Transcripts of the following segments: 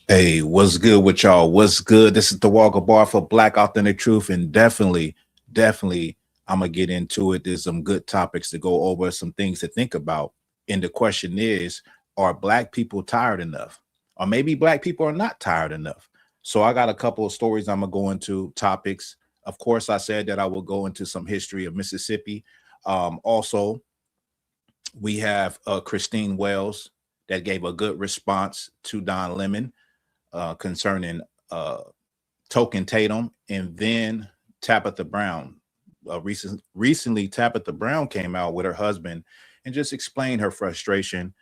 Hey, what's good with y'all? What's good? This is Thawahgabar for Black Authentic Truth, and definitely, I'm gonna get into it. There's some good topics to go over, some things to think about. And the question is, are Black people tired enough? Or maybe Black people are not tired enough. So I got a couple of stories I'm gonna go into, topics. Of course, I said that I will go into some history of Mississippi. Also, we have Christine Wells that gave a good response to Don Lemon concerning Token Tatum, and then Tabitha Brown. Recently, Tabitha Brown came out with her husband and just explained her frustration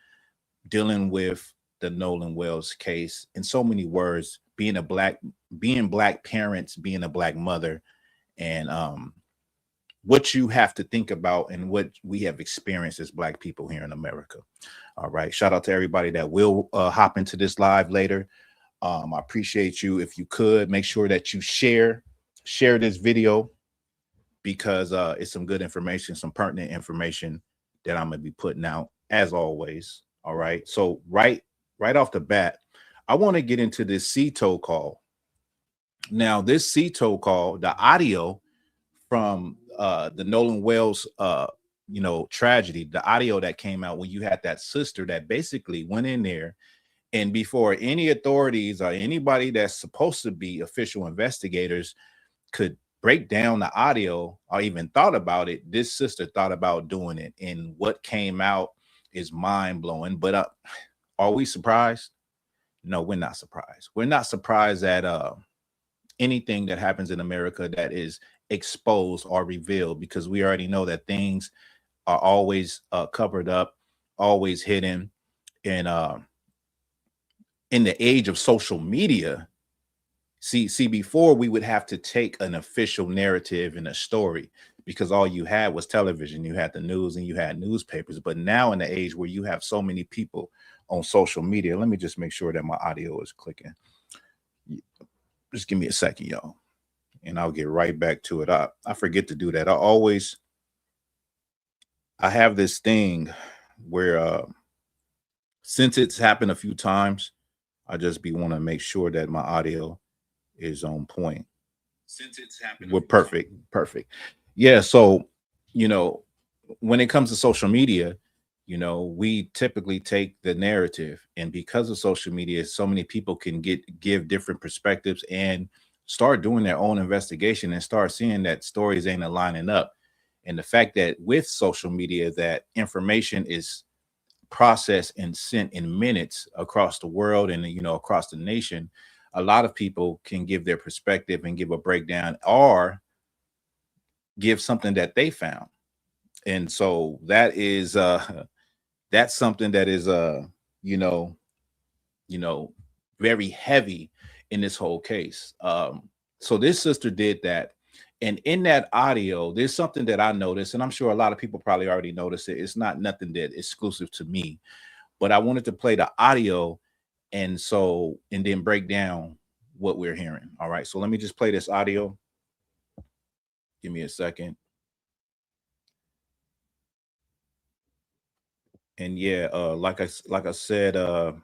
dealing with the Nolan Wells case. In so many words, being Black parents, being a Black mother, and what you have to think about and what we have experienced as Black people here in America. All right. Shout out to everybody that will hop into this live later. I appreciate you. If you could make sure that you share this video, because it's some good information, some pertinent information that I'm going to be putting out as always. All right. So right off the bat, I want to get into this CTO call. Now, this CTO call, the audio from the Nolan Wells, tragedy, the audio that came out when you had that sister that basically went in there, and before any authorities or anybody that's supposed to be official investigators could break down the audio or even thought about it, this sister thought about doing it. And what came out is mind blowing. But are we surprised? No, we're not surprised. We're not surprised at anything that happens in America that is exposed or revealed, because we already know that things are always covered up, always hidden. And in the age of social media, see, before we would have to take an official narrative in a story, because all you had was television, you had the news, and you had newspapers. But now in the age where you have so many people on social media, let me just make sure that my audio is clicking. Just give me a second, y'all, and I'll get right back to it. I forget to do that. I have this thing where since it's happened a few times, I just want to make sure that my audio is on point. Since it's happened, we're perfect. Yeah. So, when it comes to social media, we typically take the narrative, and because of social media, so many people can give different perspectives and start doing their own investigation and start seeing that stories ain't aligning up. And the fact that with social media, that information is processed and sent in minutes across the world and across the nation, a lot of people can give their perspective and give a breakdown or give something that they found. And so that is that's something that is very heavy in this whole case. So this sister did that. And in that audio, there's something that I noticed, and I'm sure a lot of people probably already noticed it. It's not nothing that exclusive to me, but I wanted to play the audio and then break down what we're hearing. All right, so let me just play this audio. Give me a second. And yeah, like I said, shout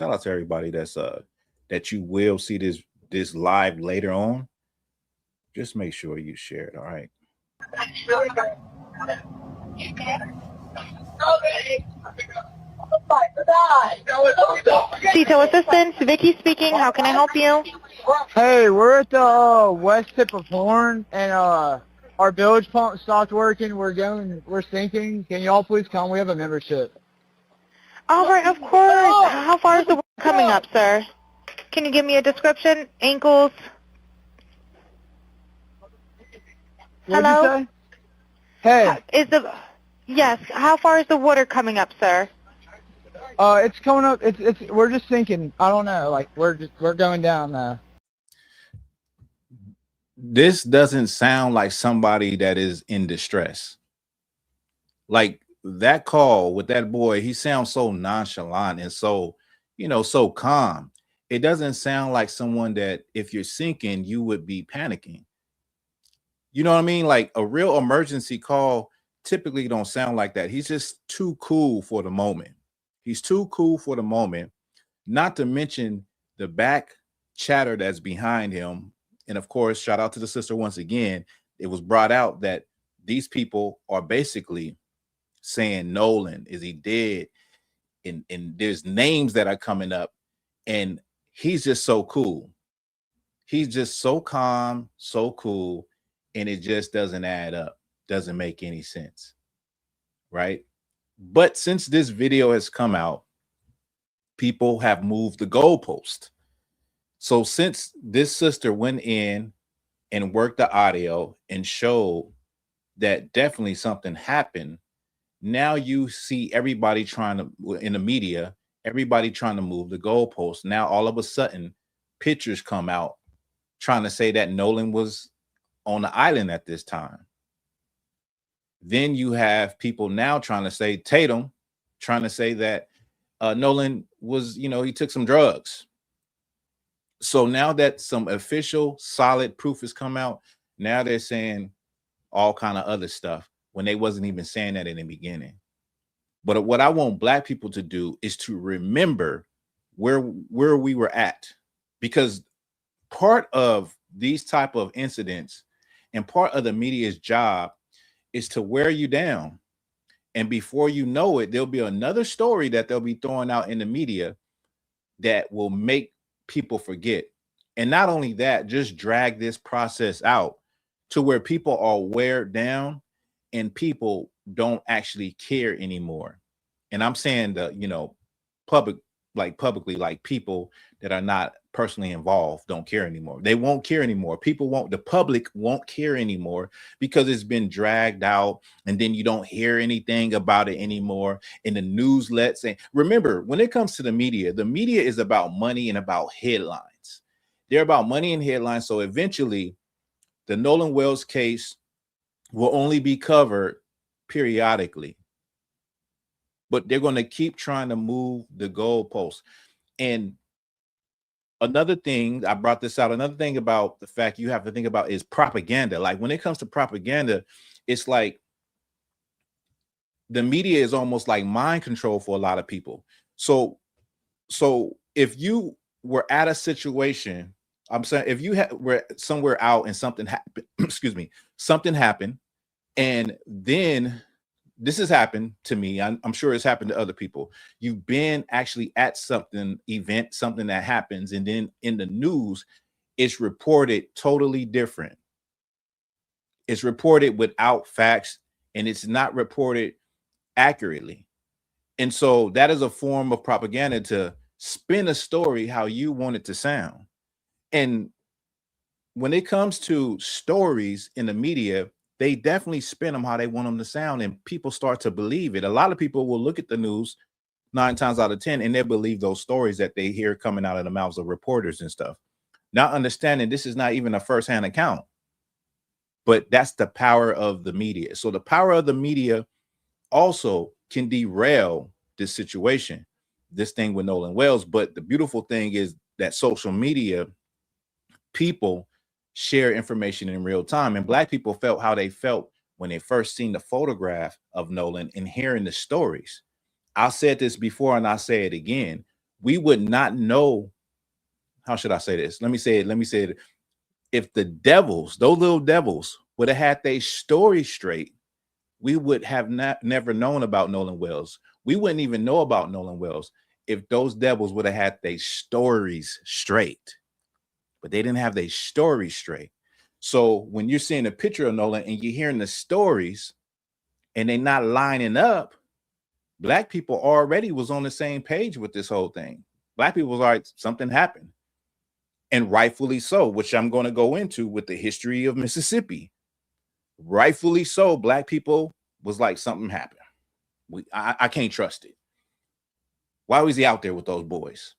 out to everybody that you will see this live later on. Just make sure you share it. All right. CTO Assistance, Vicky speaking. How can I help you? Hey, we're at the west tip of Horn, and our bilge pump stopped working. We're sinking. Can y'all please come? We have a membership. All right, of course. How far is the water coming up, sir? Can you give me a description? Ankles? What'd Hello? you say? Hey. Yes. How far is the water coming up, sir? It's coming up. We're just sinking. I don't know. Like we're going down now. This doesn't sound like somebody that is in distress. Like that call with that boy, he sounds so nonchalant and so, so calm. It doesn't sound like someone that if you're sinking, you would be panicking. You know what I mean? Like a real emergency call typically don't sound like that. He's just too cool for the moment. He's too cool for the moment, not to mention the back chatter that's behind him. And of course, shout out to the sister once again. It was brought out that these people are basically saying, Nolan, is he dead? And there's names that are coming up, and he's just so cool. He's just so calm, so cool, and it just doesn't add up. Doesn't make any sense, right? But since this video has come out, people have moved the goalpost. So since this sister went in and worked the audio and showed that definitely something happened, now you see everybody trying to, in the media, everybody trying to move the goalpost. Now all of a sudden, pictures come out trying to say that Nolan was on the island at this time. Then you have people now trying to say, Tatum trying to say that Nolan was, he took some drugs. So now that some official solid proof has come out, now they're saying all kind of other stuff when they wasn't even saying that in the beginning. But what I want Black people to do is to remember where we were at, because part of these type of incidents and part of the media's job is to wear you down. And before you know it, there'll be another story that they'll be throwing out in the media that will make people forget. And not only that, just drag this process out to where people are wear down and people don't actually care anymore. And I'm saying the, publicly, like people that are not personally involved don't care anymore. They won't care anymore. The public won't care anymore because it's been dragged out, and then you don't hear anything about it anymore. In the news, let's say, remember, when it comes to the media is about money and about headlines. They're about money and headlines. So eventually the Nolan Wells case will only be covered periodically, but they're going to keep trying to move the goalposts. And another thing, I brought this out, another thing about the fact you have to think about is propaganda. Like when it comes to propaganda, it's like the media is almost like mind control for a lot of people. So if you were at a situation, I'm saying if you were somewhere out and something happened, excuse me, something happened, and then this has happened to me. I'm sure it's happened to other people. You've been actually at something that happens, and then in the news, it's reported totally different. It's reported without facts, and it's not reported accurately. And so that is a form of propaganda to spin a story how you want it to sound. And when it comes to stories in the media, they definitely spin them how they want them to sound, and people start to believe it. A lot of people will look at the news 9 times out of 10 and they believe those stories that they hear coming out of the mouths of reporters and stuff, not understanding this is not even a firsthand account. But that's the power of the media. So the power of the media also can derail this situation, this thing with Nolan Wells. But the beautiful thing is that social media, people share information in real time, and Black people felt how they felt when they first seen the photograph of Nolan and hearing the stories. I said this before and I say it again. We would not know, how should I say this? Let me say it. If the devils, those little devils, would have had their story straight, we would have never known about Nolan Wells. We wouldn't even know about Nolan Wells if those devils would have had their stories straight. But they didn't have their story straight. So when you're seeing a picture of Nolan and you're hearing the stories and they're not lining up, Black people already was on the same page with this whole thing. Black people was like, something happened. And rightfully so, which I'm going to go into with the history of Mississippi. Rightfully so, Black people was like, something happened. I can't trust it. Why was he out there with those boys?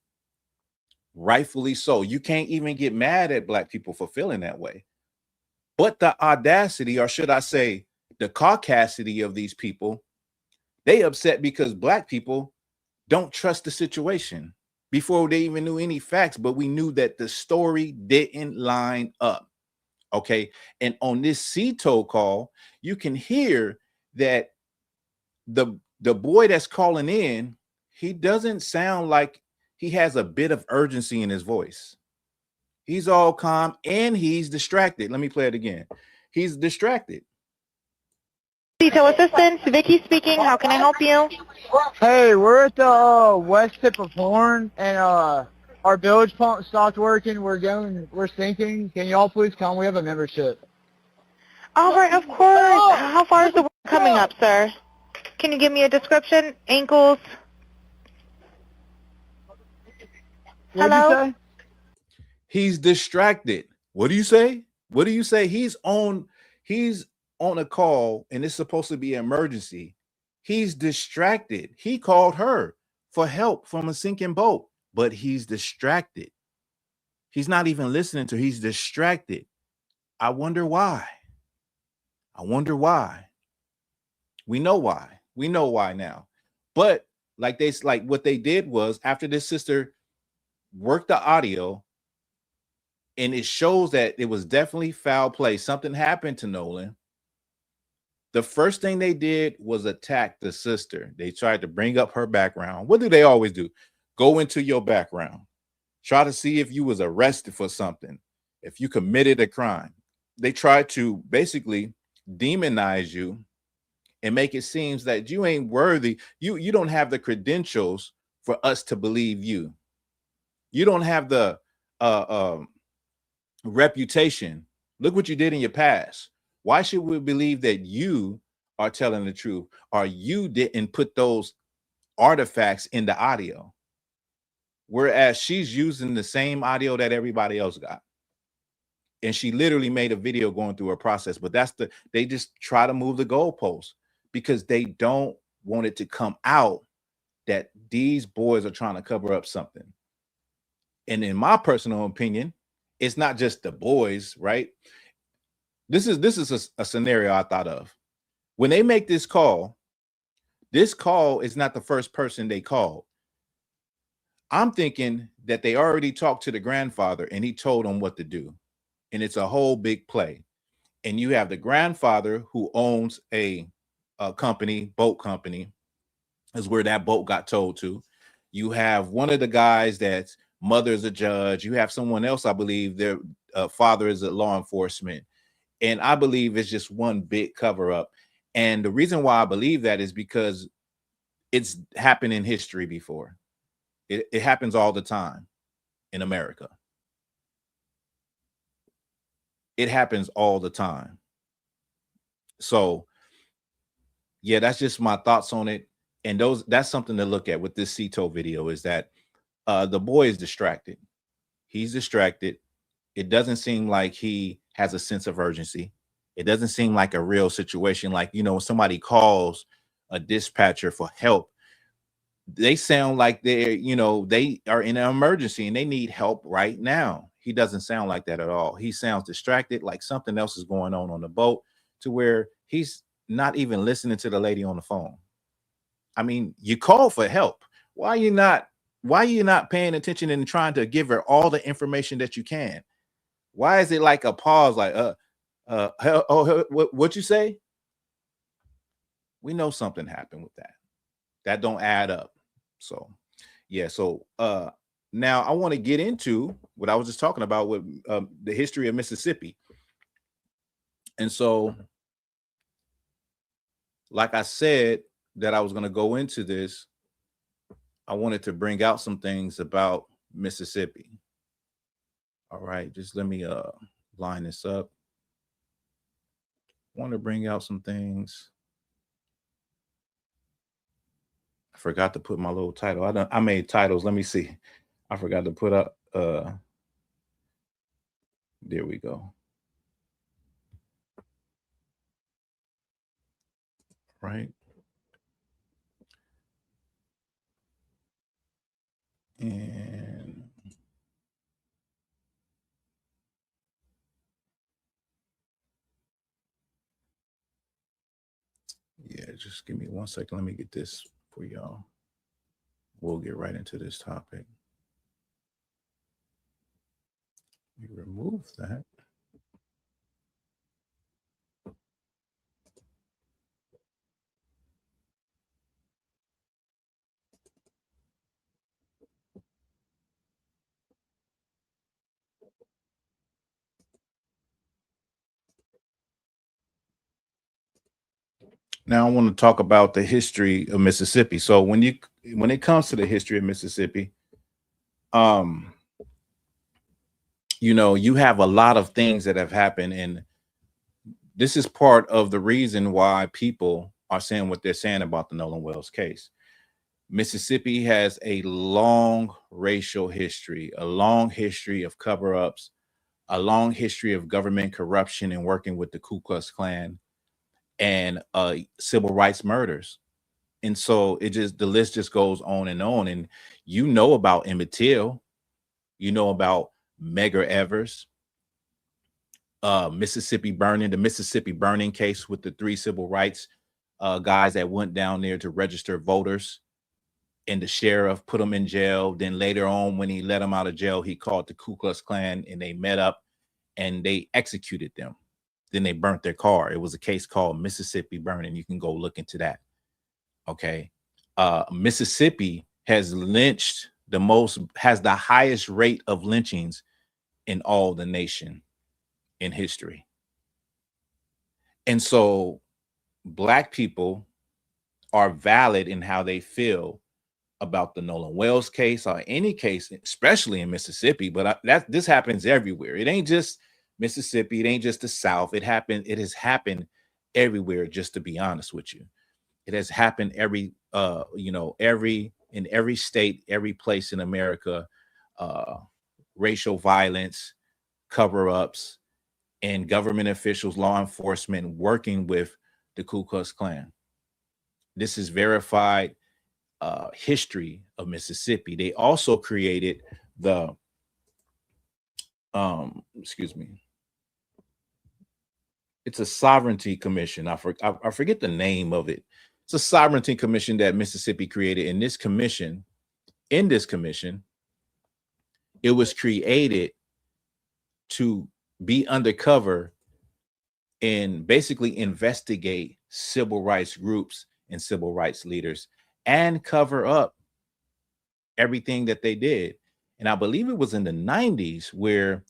Rightfully so. You can't even get mad at Black people for feeling that way. But the audacity, or should I say, the caucasity of these people They upset because black people don't trust the situation before they even knew any facts, but we knew that the story didn't line up. Okay. And on this CTO call, you can hear that the boy that's calling in, he doesn't sound like he has a bit of urgency in his voice. He's all calm and he's distracted. Let me play it again. He's distracted. Detail assistance, Vicky speaking. How can I help you? Hey, we're at the west tip of Horn, and our bilge pump stopped working. We're sinking. Can y'all please come? We have a membership. All right, of course. How far is the water coming up, sir? Can you give me a description? Ankles? What'd Hello? you say? He's distracted. What do you say? What do you say? He's on a call and it's supposed to be an emergency. He's distracted. He called her for help from a sinking boat, but he's distracted. He's not even listening to her. He's distracted. I wonder why. I wonder why. We know why. We know why now. But like what they did was, after this sister worked the audio, and it shows that it was definitely foul play. Something happened to Nolan. The first thing they did was attack the sister. They tried to bring up her background. What do they always do? Go into your background. Try to see if you was arrested for something, if you committed a crime. They try to basically demonize you and make it seem that you ain't worthy. You don't have the credentials for us to believe you. You don't have the reputation. Look what you did in your past. Why should we believe that you are telling the truth, or you didn't put those artifacts in the audio? Whereas she's using the same audio that everybody else got. And she literally made a video going through her process. But they just try to move the goalposts because they don't want it to come out that these boys are trying to cover up something. And in my personal opinion, it's not just the boys, right? This is a scenario I thought of. When they make this call is not the first person they called. I'm thinking that they already talked to the grandfather and he told them what to do. And it's a whole big play. And you have the grandfather who owns a company, boat company, is where that boat got towed to. You have one of the guys that's mother is a judge. You have someone else, I believe their father is a law enforcement. And I believe it's just one big cover up. And the reason why I believe that is because it's happened in history before. It happens all the time in America. It happens all the time. So, yeah, that's just my thoughts on it. And that's something to look at with this CTO video, is that the boy is distracted. He's distracted. It doesn't seem like he has a sense of urgency. It doesn't seem like a real situation. Like, when somebody calls a dispatcher for help, they sound like they are in an emergency and they need help right now. He doesn't sound like that at all. He sounds distracted, like something else is going on the boat, to where he's not even listening to the lady on the phone. I mean, you call for help. Why are you not paying attention and trying to give her all the information that you can? Why is it like a pause, like, what you say? We know something happened with that. That don't add up. So, yeah. So, now I want to get into what I was just talking about with the history of Mississippi. And so, like I said, that I was going to go into this, I wanted to bring out some things about Mississippi. All right, just let me line this up. I want to bring out some things. I forgot to put my little title. I made titles. Let me see. I forgot to put up there we go. Right. And yeah, just give me 1 second. Let me get this for y'all. We'll get right into this topic. We remove that. Now I want to talk about the history of Mississippi. So when it comes to the history of Mississippi, you have a lot of things that have happened, and this is part of the reason why people are saying what they're saying about the Nolan Wells case. Mississippi has a long racial history, a long history of cover-ups, a long history of government corruption and working with the Ku Klux Klan, and civil rights murders. And so the list just goes on. And about Emmett Till, about Medgar Evers, the Mississippi burning case with the 3 civil rights guys that went down there to register voters, and the sheriff put them in jail. Then later on, when he let them out of jail, he called the Ku Klux Klan, and they met up and they executed them. Then they burnt their car. It was a case called Mississippi Burning. You can go look into that. Okay. Mississippi has the highest rate of lynchings in all the nation in history. And so Black people are valid in how they feel about the Nolan Wells case, or any case, especially in Mississippi. But this happens everywhere. It ain't just Mississippi. It ain't just the South. It has happened everywhere. Just to be honest with you, it has happened in every state, every place in America. Racial violence, cover-ups, and government officials, law enforcement working with the Ku Klux Klan. This is verified history of Mississippi. They also created the it's a sovereignty commission. I forget the name of it. It's a sovereignty commission that Mississippi created. In this commission, it was created to be undercover and basically investigate civil rights groups and civil rights leaders and cover up everything that they did. And I believe it was in the 90s where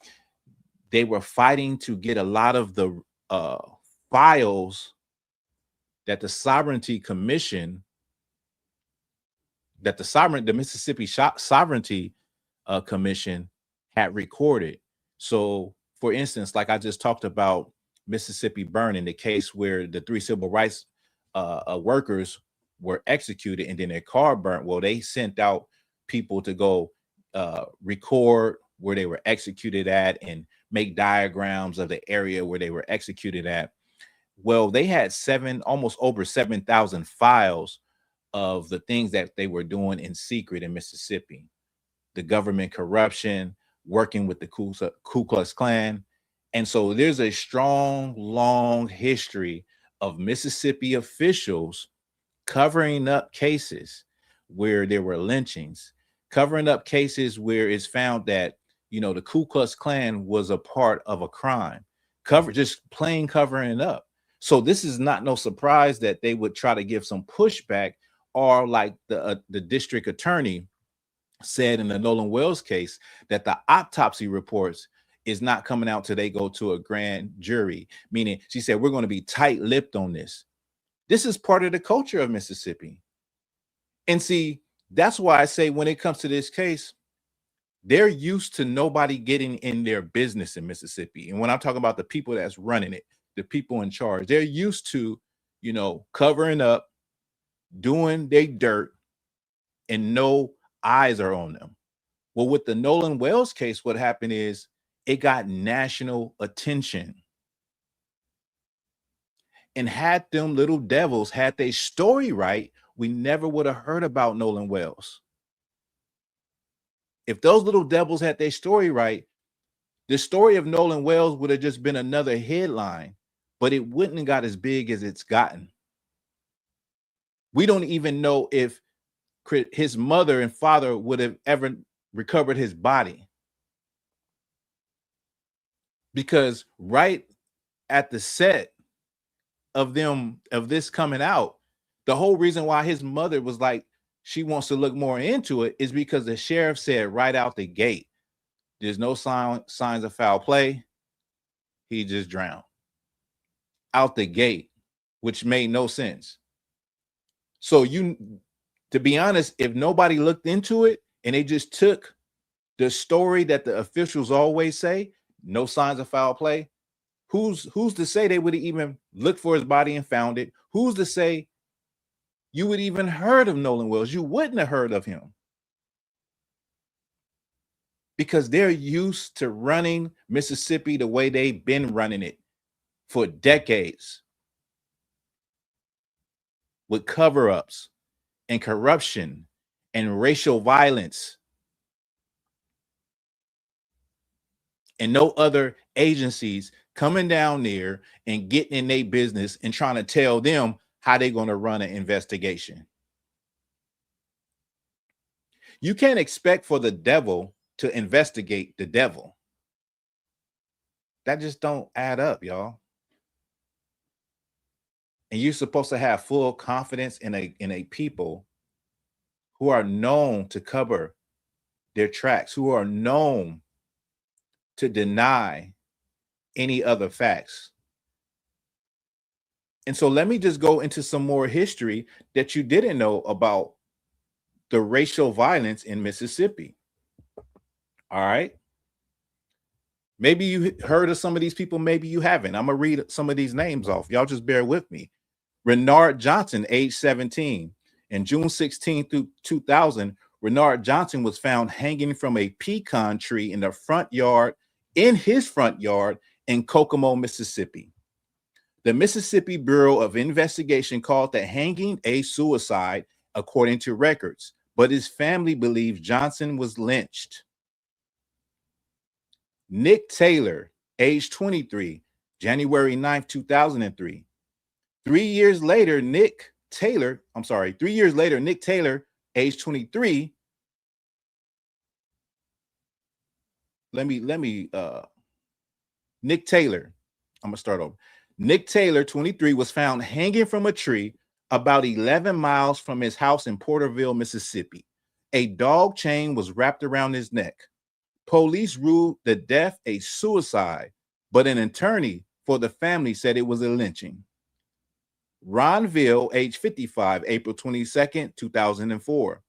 they were fighting to get a lot of the files that the Sovereignty Commission, the Mississippi Sovereignty Commission had recorded. So, for instance, like I just talked about Mississippi Burning, the case where the 3 civil rights workers were executed and then their car burnt. Well, they sent out people to go record where they were executed at and make diagrams of the area where they were executed at. Well, they had almost over 7,000 files of the things that they were doing in secret in Mississippi. The government corruption, working with the Ku Klux Klan. And so there's a strong, long history of Mississippi officials covering up cases where there were lynchings, covering up cases where it's found that, the Ku Klux Klan was a part of a crime, just plain covering it up. So this is not no surprise that they would try to give some pushback, or like the district attorney said in the Nolan Wells case, that the autopsy reports is not coming out till they go to a grand jury, meaning she said, we're going to be tight-lipped on this. This is part of the culture of Mississippi. And see, that's why I say when it comes to this case, they're used to nobody getting in their business in Mississippi. And when I'm talking about the people that's running it, the people in charge, they're used to, covering up, doing their dirt, and no eyes are on them. Well, with the Nolan Wells case, what happened is it got national attention. And had them little devils had their story right, we never would have heard about Nolan Wells. If those little devils had their story right, the story of Nolan Wells would have just been another headline, but it wouldn't have got as big as it's gotten. We don't even know if his mother and father would have ever recovered his body, because right at the set of this coming out, the whole reason why his mother was like, she wants to look more into it, is because the sheriff said right out the gate, there's no signs of foul play. He just drowned out the gate, which made no sense. So to be honest, if nobody looked into it and they just took the story that the officials always say, no signs of foul play, who's to say they would have even looked for his body and found it? Who's to say you would even heard of Nolan Wells? You wouldn't have heard of him, because they're used to running Mississippi the way they've been running it for decades, with cover-ups and corruption and racial violence, and no other agencies coming down there and getting in their business and trying to tell them how they're going to run an investigation. You can't expect for the devil to investigate the devil. That just don't add up, y'all. And you're supposed to have full confidence in a people who are known to cover their tracks, who are known to deny any other facts. And so let me just go into some more history that you didn't know about the racial violence in Mississippi. All right. Maybe you heard of some of these people, maybe you haven't. I'm going to read some of these names off. Y'all just bear with me. Renard Johnson, age 17. In June 16 through 2000, Renard Johnson was found hanging from a pecan tree in his front yard in Kokomo, Mississippi. The Mississippi Bureau of Investigation called the hanging a suicide, according to records, but his family believes Johnson was lynched. Nick Taylor, age 23, January 9th, 2003. 3 years later, Nick Taylor, age 23. Nick Taylor, I'm gonna start over. Nick Taylor, 23, was found hanging from a tree about 11 miles from his house in Porterville, Mississippi. A dog chain was wrapped around his neck. Police ruled the death a suicide, but an attorney for the family said it was a lynching. Ron Ville, age 55, April 22nd, 2004.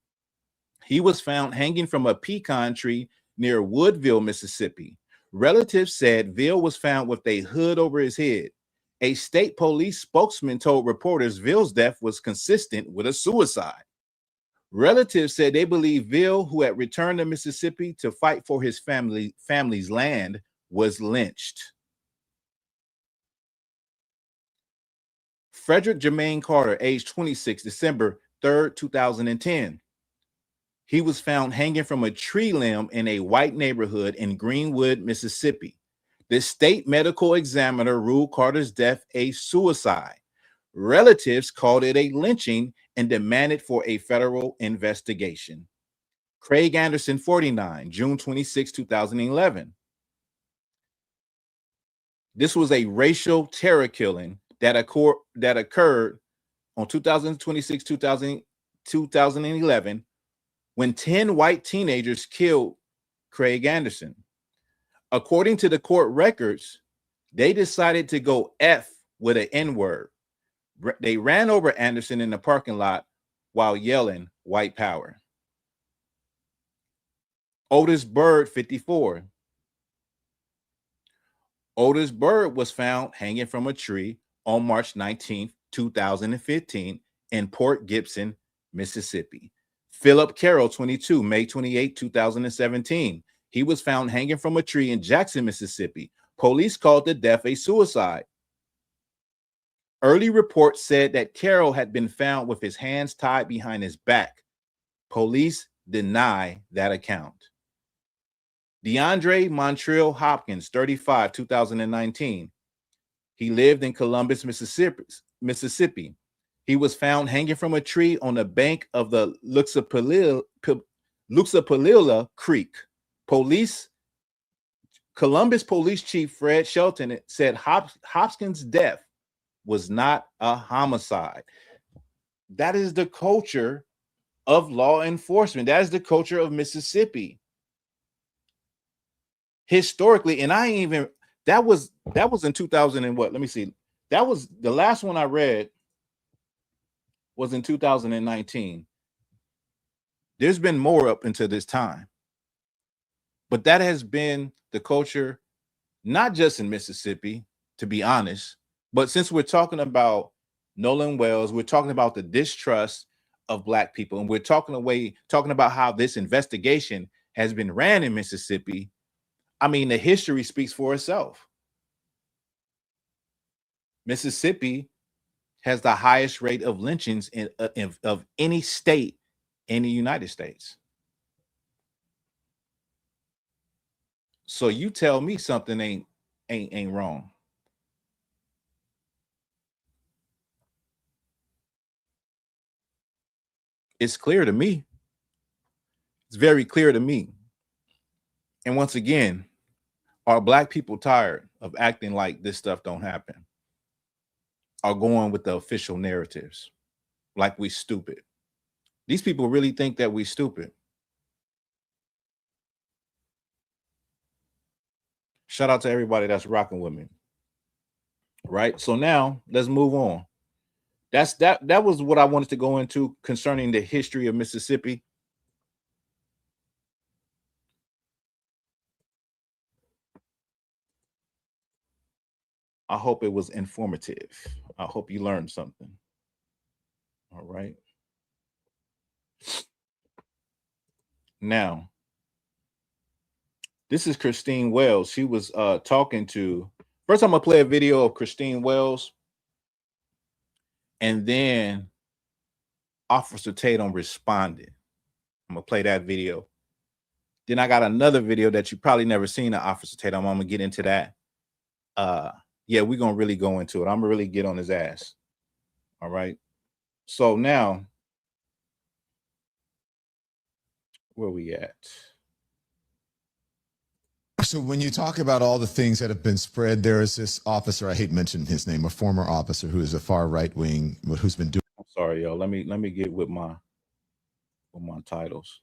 He was found hanging from a pecan tree near Woodville, Mississippi. Relatives said Ville was found with a hood over his head. A state police spokesman told reporters Ville's death was consistent with a suicide. Relatives said they believe Ville, who had returned to Mississippi to fight for his family's land, was lynched. Frederick Jermaine Carter, age 26, December 3rd, 2010. He was found hanging from a tree limb in a white neighborhood in Greenwood, Mississippi. The state medical examiner ruled Carter's death a suicide. Relatives called it a lynching and demanded for a federal investigation. Craig Anderson, 49, June 26, 2011. This was a racial terror killing that occurred on 2011 when 10 white teenagers killed Craig Anderson. According to the court records, they decided to go F with an N-word. They ran over Anderson in the parking lot while yelling white power. Otis Bird, 54. Otis Bird was found hanging from a tree on March 19, 2015 in Port Gibson, Mississippi. Philip Carroll, 22, May 28, 2017. He was found hanging from a tree in Jackson, Mississippi. Police called the death a suicide. Early reports said that Carroll had been found with his hands tied behind his back. Police deny that account. DeAndre Montrell Hopkins, 35, 2019. He lived in Columbus, Mississippi. He was found hanging from a tree on the bank of the Luxapalila Creek. Columbus Police Chief Fred Shelton said Hopkins' death was not a homicide. That is the culture of law enforcement. That is the culture of Mississippi. Historically, and I ain't even, that was in 2000 and what? Let me see. That was the last one I read was in 2019. There's been more up until this time. But that has been the culture, not just in Mississippi, to be honest, but since we're talking about Nolan Wells, we're talking about the distrust of Black people, and we're talking about how this investigation has been ran in Mississippi. I mean, the history speaks for itself. Mississippi has the highest rate of lynchings of any state in the United States. So you tell me something ain't wrong. It's clear to me. It's very clear to me. And once again, are Black people tired of acting like this stuff don't happen? Are going with the official narratives like we stupid? These people really think that we stupid. Shout out to everybody that's rocking with me. Right? So now let's move on. That was what I wanted to go into concerning the history of Mississippi. I hope it was informative. I hope you learned something. All right. Now, this is Christine Wells. She was talking to, first I'm gonna play a video of Christine Wells, and then Officer Tatum responded. I'm gonna play that video. Then I got another video that you probably never seen of Officer Tatum. I'm gonna get into that. Yeah, we're gonna really go into it. I'm gonna really get on his ass. All right. So now, where we at? So when you talk about all the things that have been spread, there is this officer, I hate mentioning his name, a former officer who is a far right wing, who's been doing. I'm sorry, y'all. Let me get with my titles.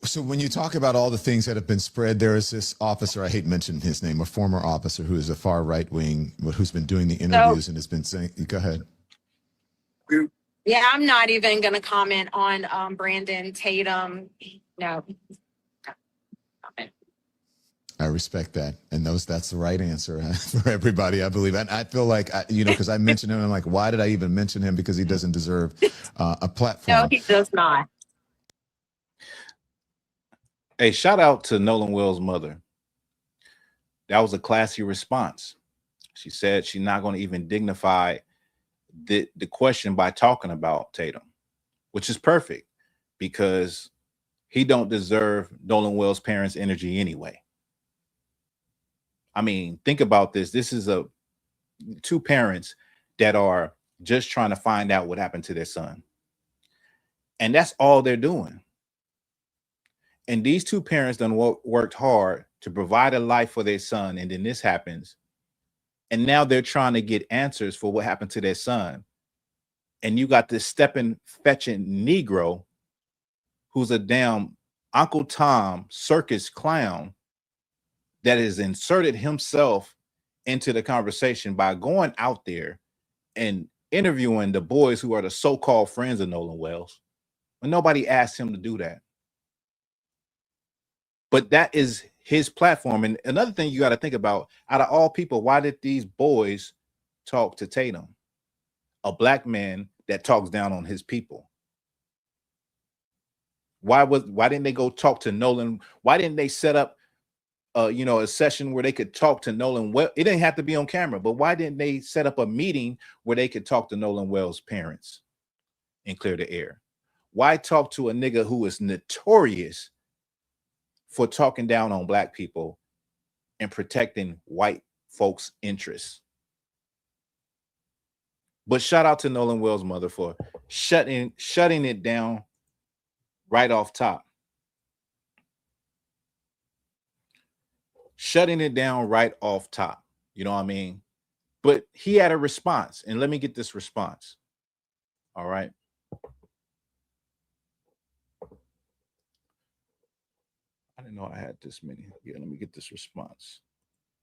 So when you talk about all the things that have been spread, there is this officer, I hate mentioning his name, a former officer who is a far right wing, who's been doing the interviews and has been saying, go ahead. Yeah, I'm not even going to comment on Brandon Tatum. No. I respect that. And that's the right answer for everybody, I believe. And I feel like, because I mentioned him, I'm like, why did I even mention him? Because he doesn't deserve a platform. No, he does not. Hey, shout out to Nolan Wells' mother. That was a classy response. She said she's not going to even dignify the question by talking about Tatum, which is perfect because he don't deserve Nolan Wells' parents' energy anyway. I mean, think about this. This is two parents that are just trying to find out what happened to their son. And that's all they're doing. And these two parents done worked hard to provide a life for their son. And then this happens. And now they're trying to get answers for what happened to their son. And you got this stepping, fetching Negro who's a damn Uncle Tom circus clown that has inserted himself into the conversation by going out there and interviewing the boys who are the so-called friends of Nolan Wells. When nobody asked him to do that. But that is his platform. And another thing you got to think about, out of all people, why did these boys talk to Tatum? A Black man that talks down on his people. Why didn't they go talk to Nolan? Why didn't they set up a session where they could talk to Nolan Wells? It didn't have to be on camera, but why didn't they set up a meeting where they could talk to Nolan Wells' parents and clear the air? Why talk to a nigga who is notorious for talking down on Black people and protecting white folks' interests. But shout out to Nolan Wells' mother for shutting it down right off top. Shutting it down right off top. You know what I mean? But he had a response, and let me get this response. All right. I didn't know I had this many. Yeah, let me get this response.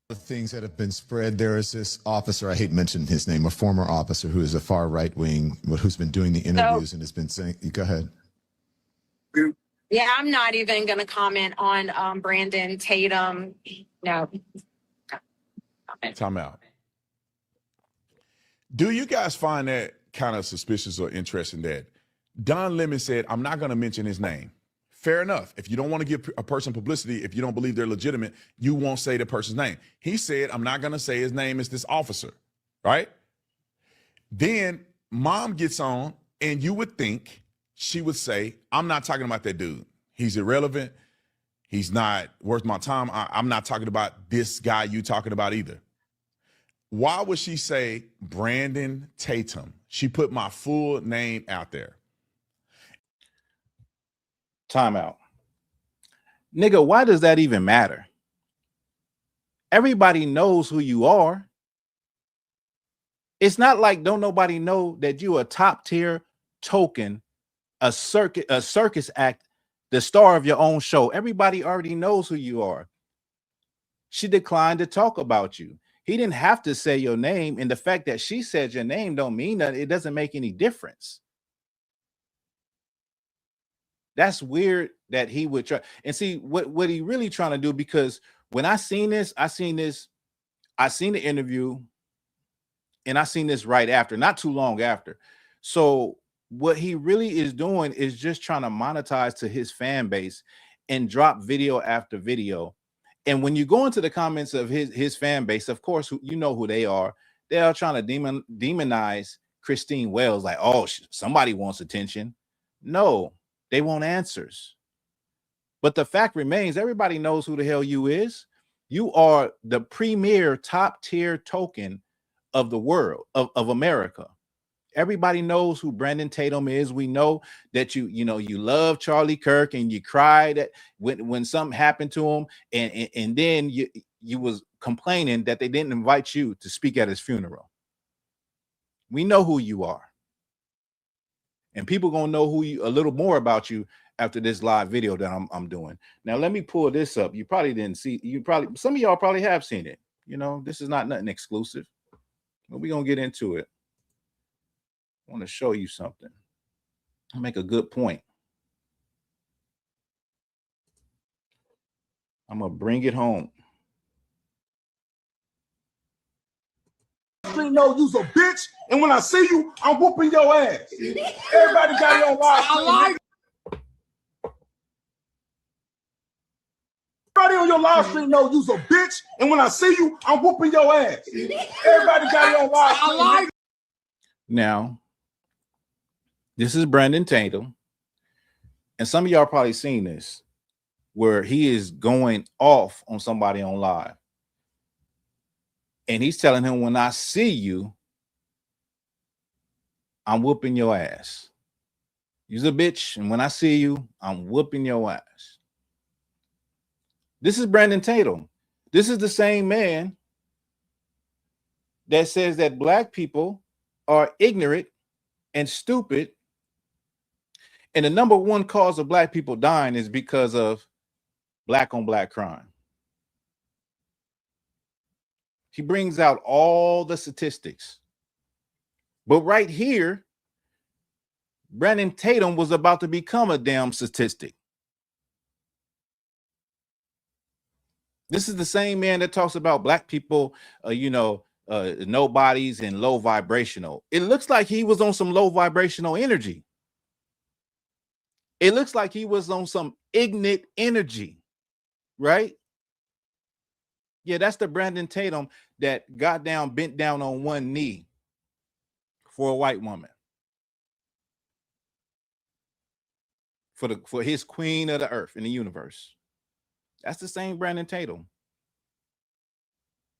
The things that have been spread, there is this officer, I hate mentioning his name, a former officer who is a far right wing, who's been doing the interviews and has been saying, go ahead. Yeah, I'm not even going to comment on Brandon Tatum. No. Time out. Do you guys find that kind of suspicious or interesting that Don Lemon said, I'm not going to mention his name? Fair enough. If you don't want to give a person publicity, if you don't believe they're legitimate, you won't say the person's name. He said, I'm not going to say his name is this officer, right? Then mom gets on, and you would think she would say, I'm not talking about that dude. He's irrelevant. He's not worth my time. I'm not talking about this guy you talking about either. Why would she say Brandon Tatum? She put my full name out there. Timeout. Nigga, why does that even matter? Everybody knows who you are. It's not like don't nobody know that you a top tier token, a circus act, the star of your own show. Everybody already knows who you are. She declined to talk about you. He didn't have to say your name, and the fact that she said your name don't mean that. It doesn't make any difference. That's weird that he would try and see what he really trying to do, because when I seen the interview, and I seen this right after, not too long after. So what he really is doing is just trying to monetize to his fan base and drop video after video. And when you go into the comments of his fan base, of course, you know who they are. They are trying to demonize Christine Wells, like, oh, somebody wants attention. No, they want answers. But the fact remains, everybody knows who the hell you is. You are the premier top tier token of the world, of America. Everybody knows who Brandon Tatum is. We know that you love Charlie Kirk, and you cried at when something happened to him, and then you was complaining that they didn't invite you to speak at his funeral. We know who you are, and people gonna know a little more about you after this live video that I'm doing. Now let me pull this up. You probably didn't see. Some of y'all probably have seen it. You know, this is not nothing exclusive, but we're gonna get into it. I want to show you something. I'll make a good point. I'm gonna bring it home. You know you's a bitch, and when I see you, I'm whooping your ass. Everybody got it on live stream. Everybody on your live stream know you's a bitch, and when I see you, I'm whooping your ass. Everybody got it on live stream. Now, this is Brandon Tatum, and some of y'all probably seen this, where he is going off on somebody on live. And he's telling him, when I see you, I'm whooping your ass. You's a bitch, and when I see you, I'm whooping your ass. This is Brandon Tatum. This is the same man that says that black people are ignorant and stupid, and the number one cause of black people dying is because of black on black crime. He brings out all the statistics. But right here, Brandon Tatum was about to become a damn statistic. This is the same man that talks about black people, nobodies and low vibrational. It looks like he was on some low vibrational energy. It looks like he was on some ignorant energy, right? Yeah, that's the Brandon Tatum that bent down on one knee for a white woman. For his queen of the earth and the universe. That's the same Brandon Tatum.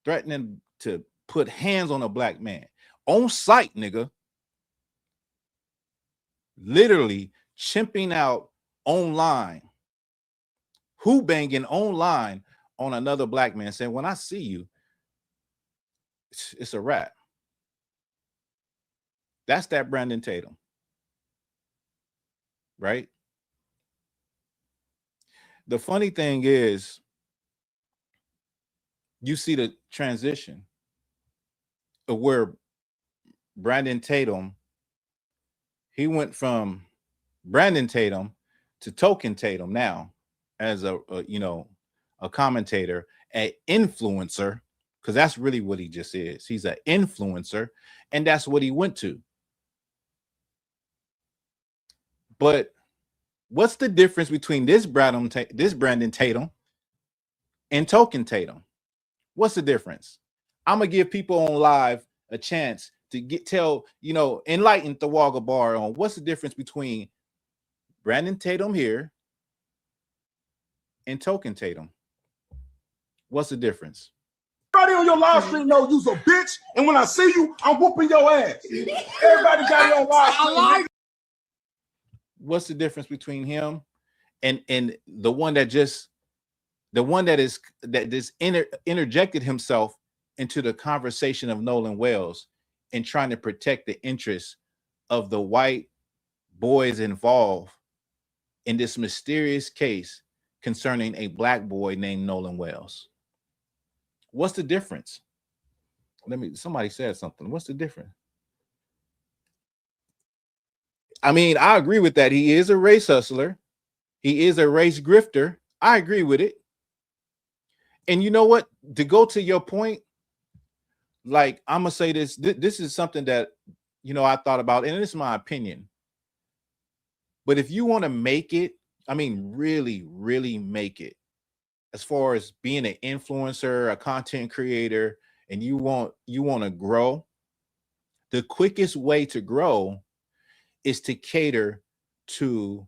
threatening to put hands on a black man on site, nigga. Literally chimping out online, who banging online on another black man, saying, when I see you, it's a wrap. That's that Brandon Tatum, right? The funny thing is, you see the transition of where Brandon Tatum, he went from Brandon Tatum to Token Tatum now as a commentator, an influencer, because that's really what he just is. He's an influencer, and that's what he went to. But what's the difference between this Brandon Tatum and Token Tatum? What's the difference? I'm gonna give people on live a chance to enlighten Thawahgabar on what's the difference between Brandon Tatum here and Token Tatum. What's the difference? Everybody on your live stream know you's a bitch, and when I see you, I'm whooping your ass. Everybody got it on live stream. What's the difference between him and the one that interjected himself into the conversation of Nolan Wells and trying to protect the interests of the white boys involved in this mysterious case concerning a black boy named Nolan Wells? What's the difference? Somebody said something. What's the difference? I mean, I agree with that. He is a race hustler. He is a race grifter. I agree with it. And you know what? To go to your point, like, I'm going to say this. This is something that, I thought about, and it's my opinion. But if you want to make it, I mean, really, really make it, as far as being an influencer, a content creator, and you want to grow, the quickest way to grow is to cater to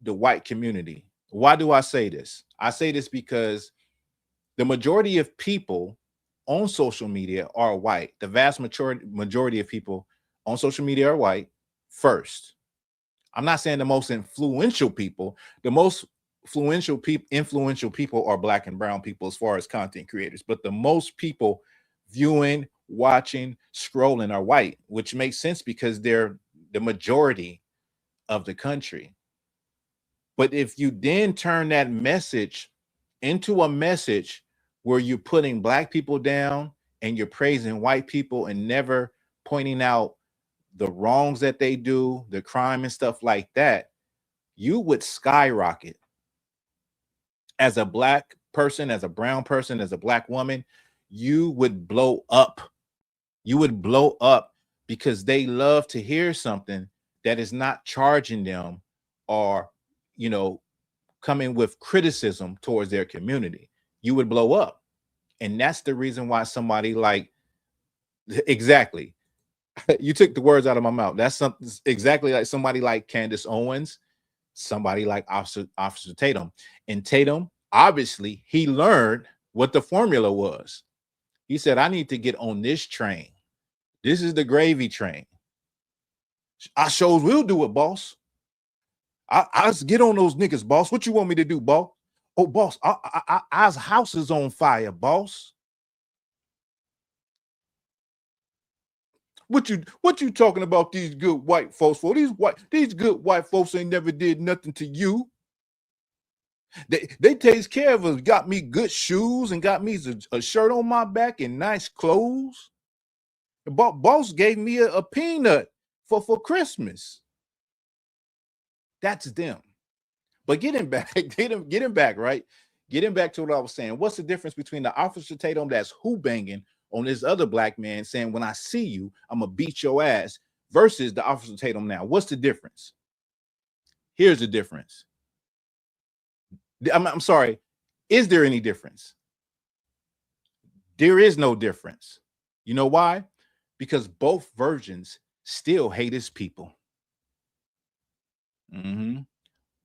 the white community. Why do I say this? I say this because the majority of people on social media are white. The vast majority of people on social media are white first. I'm not saying the most influential people. The most influential people are black and brown people as far as content creators, but the most people viewing, watching, scrolling are white, which makes sense because they're the majority of the country. But if you then turn that message into a message where you're putting black people down and you're praising white people and never pointing out the wrongs that they do, the crime and stuff like that, you would skyrocket. As a black person, as a brown person, as a black woman, you would blow up. You would blow up because they love to hear something that is not charging them or, coming with criticism towards their community. You would blow up. And that's the reason why somebody like, exactly, you took the words out of my mouth. That's something exactly like somebody like Candace Owens, somebody like Officer Tatum. And Tatum, obviously, he learned what the formula was. He said, I need to get on this train. This is the gravy train. I shows will do it, boss. I just get on those niggas, boss. What you want me to do, boss? Oh, boss, our house is on fire, boss. What you talking about these good white folks for? These good white folks ain't never did nothing to you. They takes care of us, got me good shoes and got me a shirt on my back and nice clothes. The boss gave me a peanut for Christmas. That's them. But getting back, right? Getting back to what I was saying. What's the difference between the Officer Tatum that's who banging on this other black man saying, when I see you, I'm gonna beat your ass, versus the Officer Tatum now? What's the difference? Here's the difference. I'm sorry. Is there any difference? There is no difference. You know why? Because both versions still hate his people.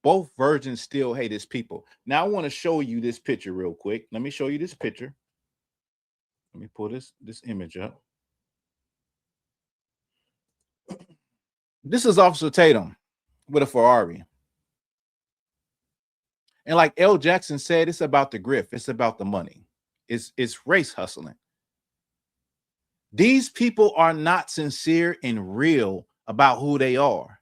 Both versions still hate his people. Now I want to show you this picture real quick. Let me show you this picture. me pull this image up. This is Officer Tatum with a Ferrari. And like L. Jackson said, it's about the grift. It's about the money. It's race hustling. These people are not sincere and real about who they are.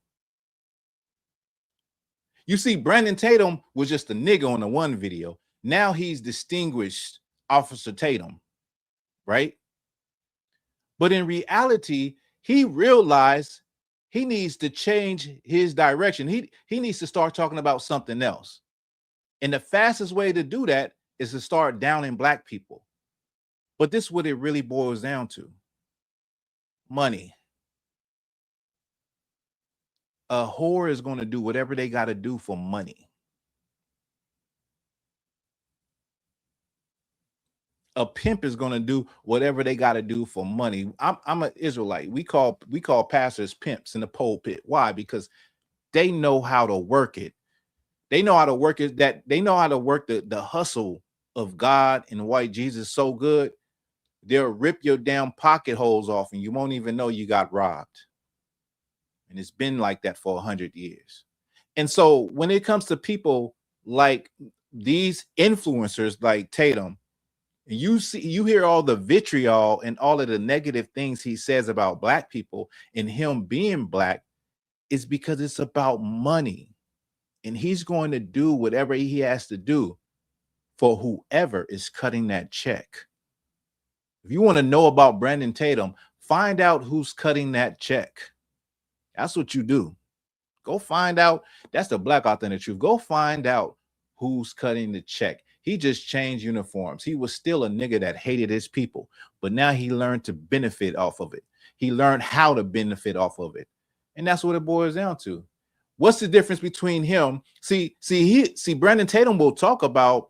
You see, Brandon Tatum was just a nigga on the one video. Now he's distinguished Officer Tatum, right? But in reality, he realized he needs to change his direction. He needs to start talking about something else. And the fastest way to do that is to start downing black people. But this is what it really boils down to. Money. A whore is going to do whatever they got to do for money. A pimp is going to do whatever they got to do for money. I'm an Israelite. We call pastors pimps in the pulpit. Why? Because they know how to work it. They know how to work it. That they know how to work the hustle of God and white Jesus so good, they'll rip your damn pocket holes off and you won't even know you got robbed. And it's been like that for 100 years. And so when it comes to people like these influencers like Tatum, you hear all the vitriol and all of the negative things he says about black people and him being black, is because it's about money. And he's going to do whatever he has to do for whoever is cutting that check. If you want to know about Brandon Tatum, find out who's cutting that check. That's what you do. Go find out. That's the Black Authentic Truth. Go find out who's cutting the check. He just changed uniforms. He was still a nigga that hated his people, but now he learned to benefit off of it. He learned how to benefit off of it. And that's what it boils down to. What's the difference between him? See, Brandon Tatum will talk about,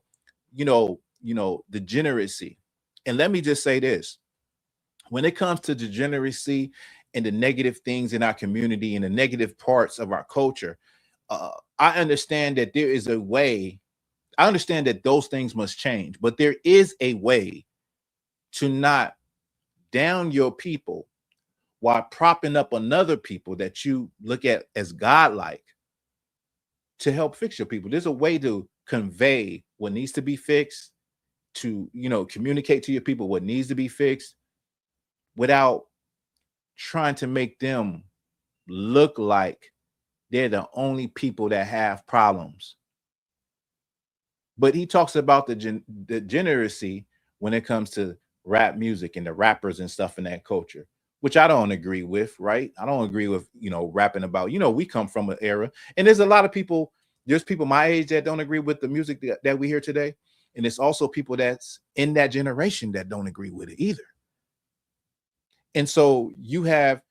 degeneracy. And let me just say this. When it comes to degeneracy and the negative things in our community and the negative parts of our culture, I understand that there is a way. I understand that those things must change, but there is a way to not down your people while propping up another people that you look at as godlike to help fix your people. There's a way to convey what needs to be fixed, to, communicate to your people what needs to be fixed without trying to make them look like they're the only people that have problems. But he talks about the degeneracy when it comes to rap music and the rappers and stuff in that culture, which I don't agree with, right? I don't agree with, rapping about, we come from an era, and there's a lot of people, there's people my age that don't agree with the music that we hear today. And it's also people that's in that generation that don't agree with it either. And so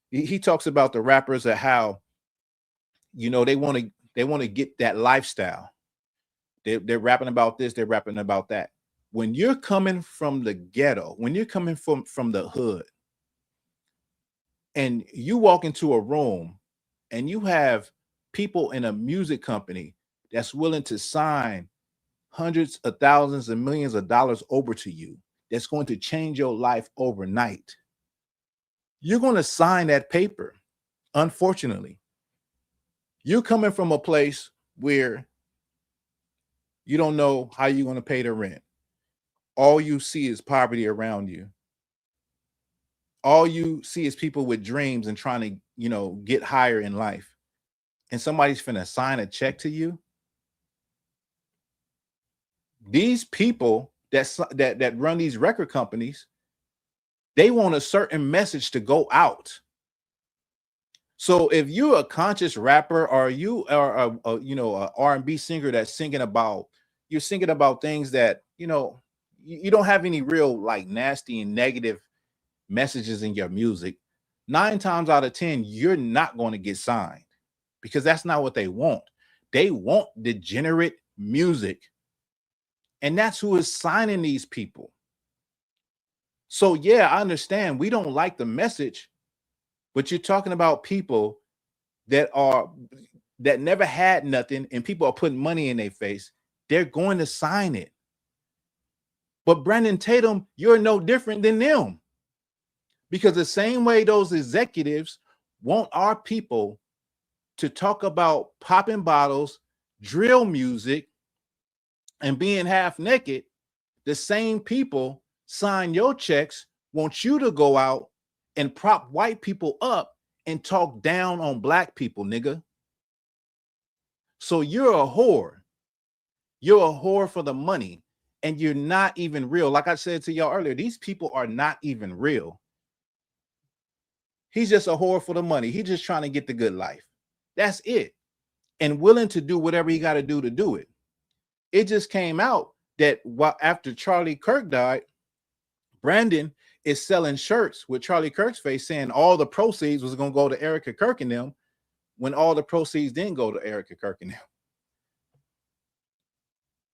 he talks about the rappers and how, they want to get that lifestyle. They're rapping about this, they're rapping about that. When you're coming from the ghetto, when you're coming from the hood, and you walk into a room and you have people in a music company that's willing to sign hundreds of thousands and millions of dollars over to you, that's going to change your life overnight, you're going to sign that paper. Unfortunately, you're coming from a place where you don't know how you're going to pay the rent. All you see is poverty around you. All you see is people with dreams and trying to, get higher in life. And somebody's finna sign a check to you. These people that run these record companies, they want a certain message to go out. So if you're a conscious rapper, or you are a R&B singer that's singing about things that, you don't have any real like nasty and negative messages in your music, 9 times out of 10, you're not going to get signed, because that's not what they want. They want degenerate music. And that's who is signing these people. So yeah, I understand we don't like the message, but you're talking about people that never had nothing, and people are putting money in their face. They're going to sign it. But Brandon Tatum, you're no different than them. Because the same way those executives want our people to talk about popping bottles, drill music, and being half naked, the same people sign your checks, want you to go out and prop white people up and talk down on black people, nigga. So you're a whore. You're a whore for the money, and you're not even real. Like I said to y'all earlier, these people are not even real. He's just a whore for the money. He's just trying to get the good life. That's it. And willing to do whatever he got to do it. It just came out that after Charlie Kirk died, Brandon is selling shirts with Charlie Kirk's face saying all the proceeds was going to go to Erica Kirk and them, when all the proceeds didn't go to Erica Kirk and them.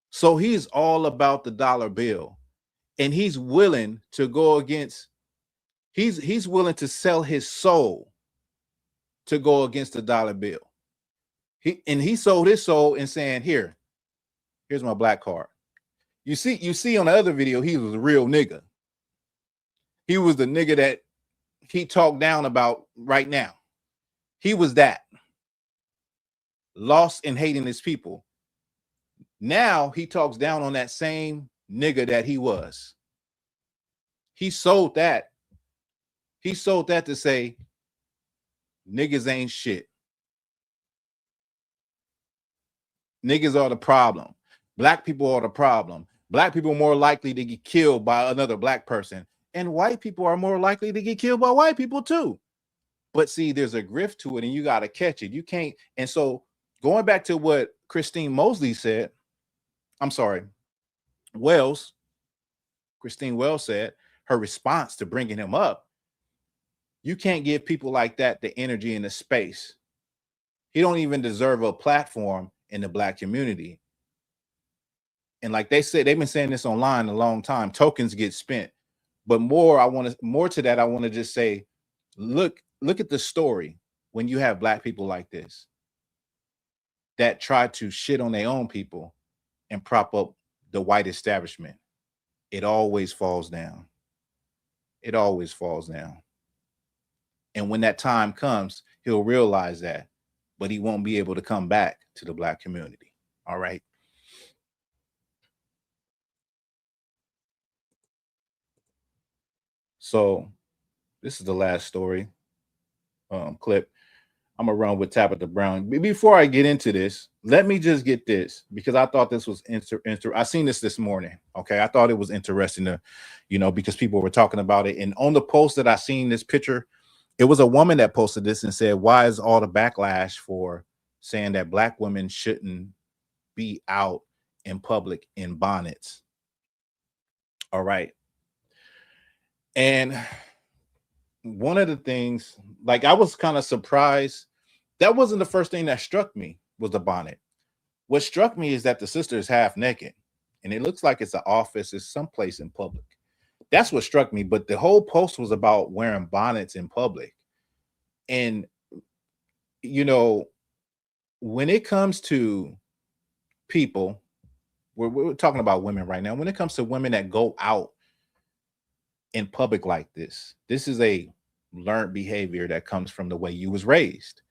So he's all about the dollar bill, and he's willing to go against, he's willing to sell his soul to go against the dollar bill. He sold his soul and saying, here's my black card. You see on the other video, he was a real nigga. He was the nigga that he talked down about right now. He was that. Lost in hating his people. Now he talks down on that same nigga that he was. He sold that. He sold that to say niggas ain't shit. Niggas are the problem. Black people are the problem. Black people are more likely to get killed by another black person. And white people are more likely to get killed by white people too. But see, there's a grift to it and you got to catch it. You can't. And so going back to what Christine Wells said, Christine Wells said, her response to bringing him up, you can't give people like that the energy and the space. He don't even deserve a platform in the black community. And like they said, they've been saying this online a long time, tokens get spent. But more to that, I want to just say, look at the story when you have black people like this that try to shit on their own people and prop up the white establishment. It always falls down. It always falls down. And when that time comes, he'll realize that, but he won't be able to come back to the black community. All right. So this is the last story clip. I'm gonna run with Tabitha Brown. Before I get into this, let me just get this, because I thought this was I seen this morning. Okay, I thought it was interesting to, because people were talking about it. And on the post that I seen this picture, it was a woman that posted this and said, "Why is all the backlash for saying that black women shouldn't be out in public in bonnets?" All right. And one of the things, like, I was kind of surprised. That wasn't the first thing that struck me, was the bonnet. What struck me is that the sister is half naked and it looks like it's an office, it's someplace in public. That's what struck me. But the whole post was about wearing bonnets in public. And, when it comes to people, we're talking about women right now. When it comes to women that go out in public like this is a learned behavior that comes from the way you was raised.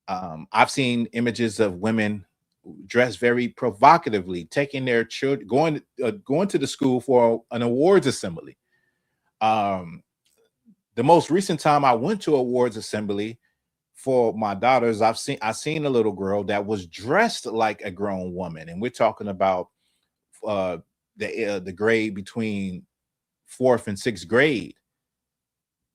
I've seen images of women dressed very provocatively, taking their children, going to the school for an awards assembly. The most recent time I went to awards assembly for my daughters, I seen a little girl that was dressed like a grown woman, and we're talking about the grade between 4th and 6th grade.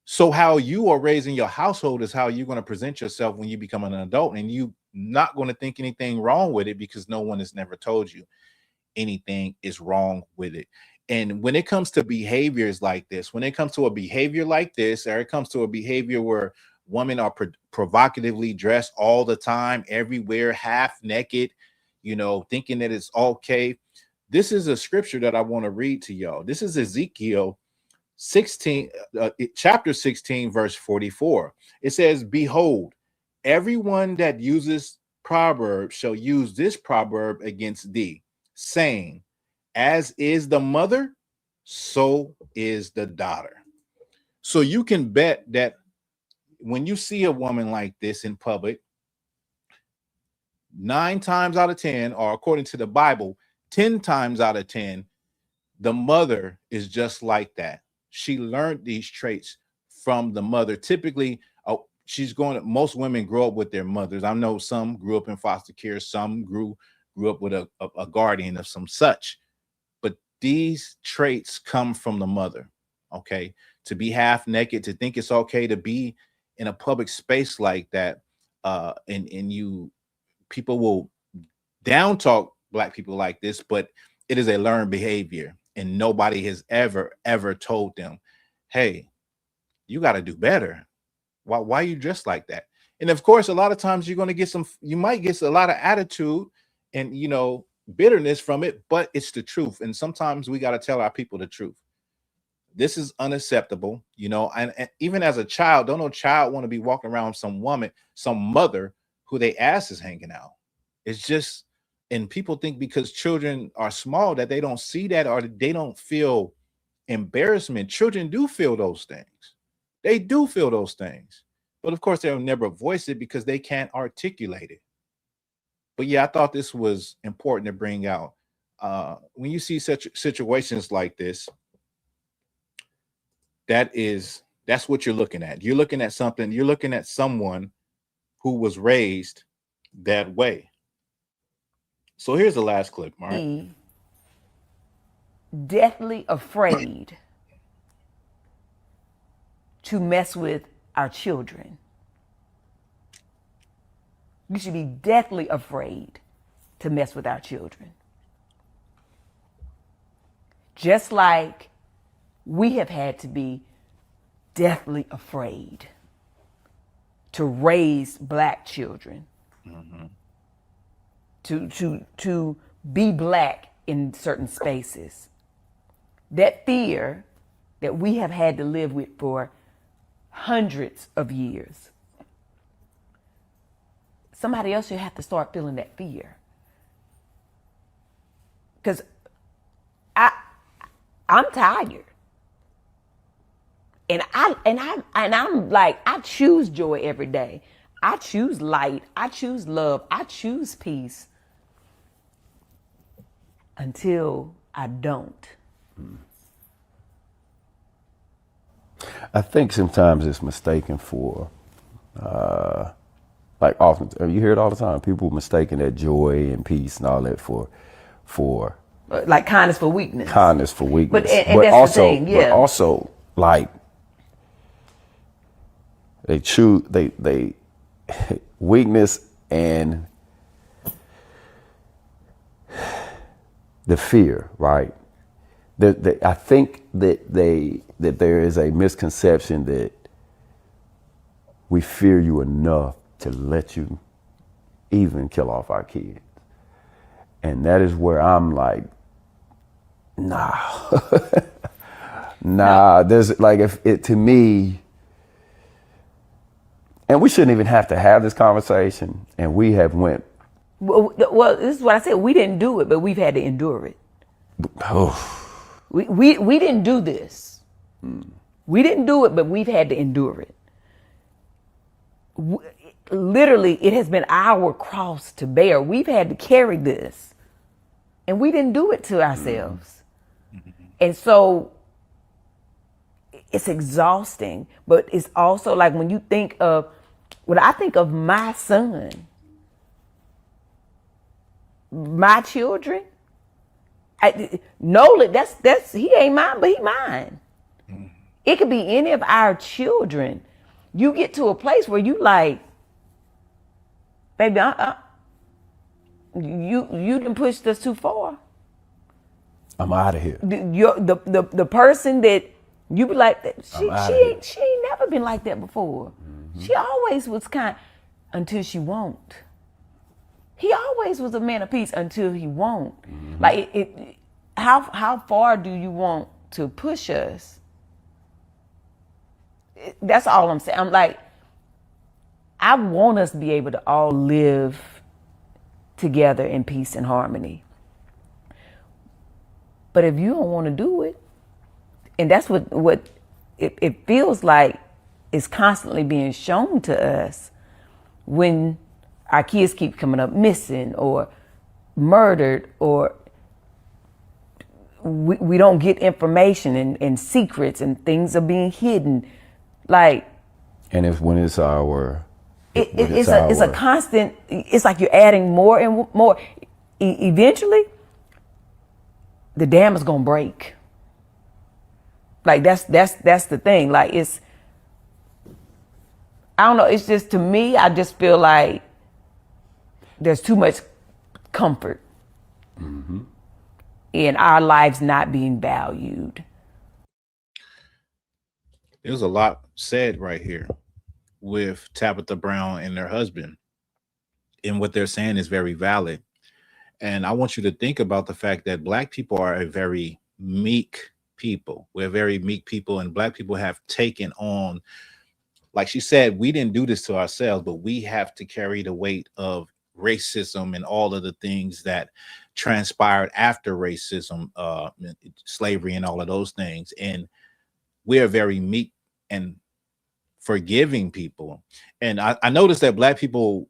So how you are raising your household is how you're going to present yourself when you become an adult, and you not going to think anything wrong with it because no one has never told you anything is wrong with it. And when it comes to behaviors like this, when it comes to a behavior like this, or it comes to a behavior where women are provocatively dressed all the time, everywhere, half naked, thinking that it's okay. This is a scripture that I want to read to y'all. This is Ezekiel 16, chapter 16, verse 44. It says, "Behold, everyone that uses proverb shall use this proverb against thee, saying, as is the mother, so is the daughter. So you can bet that when you see a woman like this in public, 9 times out of 10, or according to the Bible, 10 times out of 10, the mother is just like that. She learned these traits from the mother. Typically, most women grow up with their mothers. I know some grew up in foster care, some grew up with a guardian of some such. But these traits come from the mother, okay? To be half naked, to think it's okay to be in a public space like that, people will down talk Black people like this, but it is a learned behavior, and nobody has ever told them, hey, you got to do better. Why you dressed like that? And of course, a lot of times you might get a lot of attitude and, bitterness from it, but it's the truth. And sometimes we got to tell our people the truth. This is unacceptable, and even as a child, don't no child want to be walking around with some mother who they ass is hanging out. It's just, and people think because children are small that they don't see that, or they don't feel embarrassment. Children do feel those things. They do feel those things. But of course, they'll never voice it because they can't articulate it. But yeah, I thought this was important to bring out. When you see such situations like this, that's what you're looking at. You're looking at someone who was raised that way. So here's the last clip, Mark. Deathly afraid to mess with our children. We should be deathly afraid to mess with our children. Just like we have had to be deathly afraid to raise Black children, to be Black in certain spaces. That fear that we have had to live with for hundreds of years. Somebody else should have to start feeling that fear. Because I'm tired. And I'm like, I choose joy every day. I choose light. I choose love. I choose peace until I don't. I think sometimes it's mistaken for, often, you hear it all the time, people mistaking that joy and peace and all that for like kindness for weakness. Kindness for weakness. But that's also, the thing, yeah. But also, like, they weakness and the fear, right? I think that there is a misconception that we fear you enough to let you even kill off our kids. And that is where I'm like, nah. There's like, if it, to me, and we shouldn't even have to have this conversation, and we have went. Well, this is what I said. We didn't do it, but we've had to endure it. Oh. We didn't do this. We didn't do it, but we've had to endure it. Literally, it has been our cross to bear. We've had to carry this, and we didn't do it to ourselves. And so it's exhausting, but it's also like when you think of, when I think of my son, my children, Nolan, that's he ain't mine, but he mine. It could be any of our children. You get to a place where you like, baby, you done pushed us too far. I'm out of here. The person that you be like, she ain't never been like that before. She always was kind, until she won't. He always was a man of peace until he won't. Like how far do you want to push us? That's all I'm saying. I'm like, I want us to be able to all live together in peace and harmony. But if you don't want to do it, And that's what it feels like is constantly being shown to us when our kids keep coming up missing or murdered, or we don't get information, and secrets and things are being hidden. Like, And if when it's our, it's a constant. It's like you're adding more and more. Eventually, the dam is gonna break. Like that's the thing. Like it's, I don't know. It's just, to me, I just feel like there's too much comfort in our lives not being valued. There's a lot said right here with Tabitha Brown and her husband, and what they're saying is very valid. And I want you to think about the fact that Black people are a very meek people. We're very meek people, and Black people have taken on, like she said, we didn't do this to ourselves, but we have to carry the weight of racism and all of the things that transpired after racism, slavery, and all of those things. And we are very meek and forgiving people. And I noticed that Black people,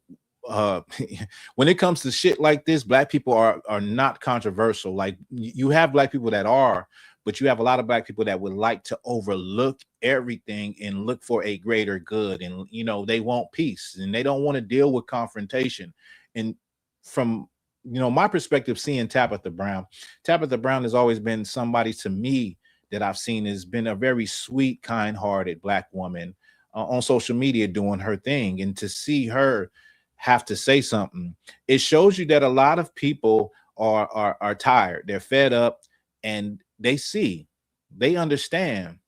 when it comes to shit like this, Black people are not controversial. Like, you have Black people that are, but you have a lot of Black people that would like to overlook everything and look for a greater good. And, you know, they want peace and they don't want to deal with confrontation. And from, you know, my perspective, seeing Tabitha Brown has always been somebody to me that I've seen has been a very sweet, kind-hearted Black woman on social media doing her thing. And to see her have to say something, it shows you that a lot of people are tired, they're fed up, and they understand.